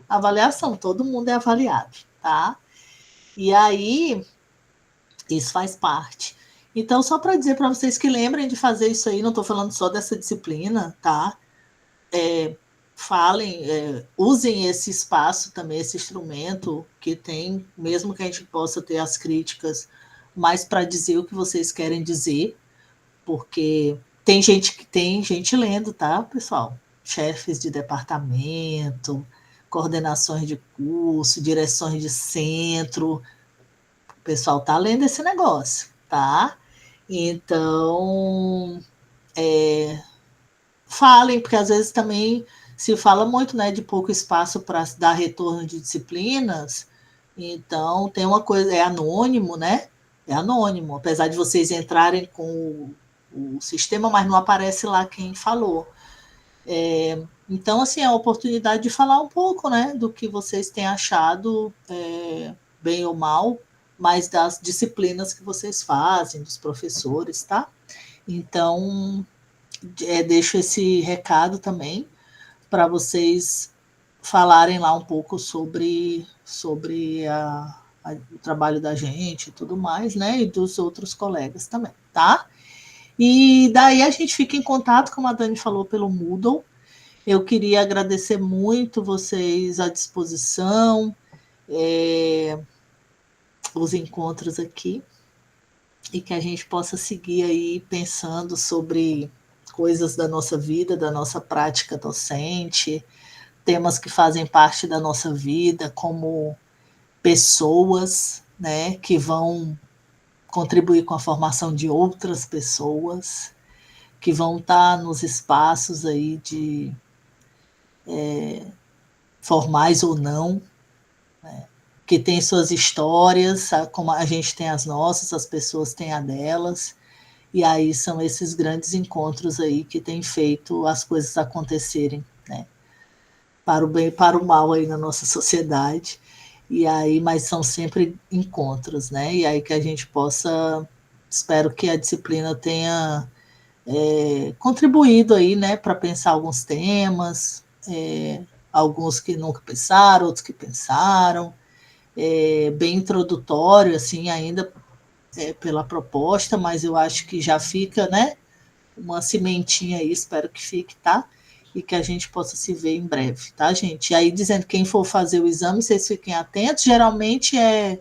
avaliação. Todo mundo é avaliado, tá? E aí, isso faz parte. Então, só para dizer para vocês que lembrem de fazer isso aí, não estou falando só dessa disciplina, tá? Falem, usem esse espaço também, esse instrumento que tem, mesmo que a gente possa ter as críticas, mas para dizer o que vocês querem dizer, porque tem gente lendo, tá, pessoal? Chefes de departamento, coordenações de curso, direções de centro, o pessoal tá lendo esse negócio, tá? Então, falem, porque às vezes também se fala muito, né, de pouco espaço para dar retorno de disciplinas. Então, tem uma coisa, é anônimo, né? É anônimo, apesar de vocês entrarem com o sistema, mas não aparece lá quem falou. Então, assim, é a oportunidade de falar um pouco, né, do que vocês têm achado, bem ou mal, mas das disciplinas que vocês fazem, dos professores, tá? Então, deixo esse recado também para vocês falarem lá um pouco sobre o trabalho da gente e tudo mais, né? E dos outros colegas também, tá? E daí a gente fica em contato, como a Dani falou, pelo Moodle. Eu queria agradecer muito vocês à disposição, os encontros aqui, e que a gente possa seguir aí pensando sobre coisas da nossa vida, da nossa prática docente, temas que fazem parte da nossa vida, como pessoas, né, que vão contribuir com a formação de outras pessoas, que vão estar nos espaços aí de formais ou não, né, que tem suas histórias, como a gente tem as nossas, as pessoas têm a delas, e aí são esses grandes encontros aí que têm feito as coisas acontecerem, né, para o bem e para o mal aí na nossa sociedade. E aí, mas são sempre encontros, né? E aí que a gente possa, espero que a disciplina tenha contribuído aí, né, para pensar alguns temas, alguns que nunca pensaram, outros que pensaram, bem introdutório, assim, ainda pela proposta, mas eu acho que já fica, né, uma cimentinha aí, espero que fique, tá? E que a gente possa se ver em breve, tá, gente? E aí, dizendo quem for fazer o exame, vocês fiquem atentos, geralmente é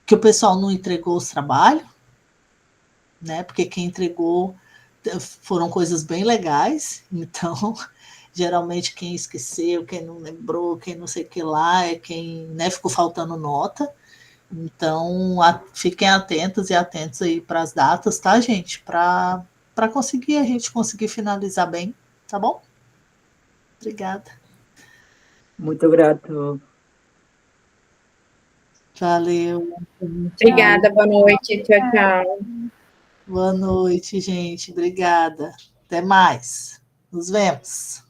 que o pessoal não entregou os trabalhos, né? Porque quem entregou foram coisas bem legais, então geralmente quem esqueceu, quem não lembrou, quem não sei o que lá, é quem, né, ficou faltando nota. Então, fiquem atentos e atentos aí para as datas, tá, gente? Para conseguir a gente conseguir finalizar bem, tá bom? Obrigada. Muito grato. Valeu. Obrigada, boa noite. Tchau, tchau. Boa noite, gente. Obrigada. Até mais. Nos vemos.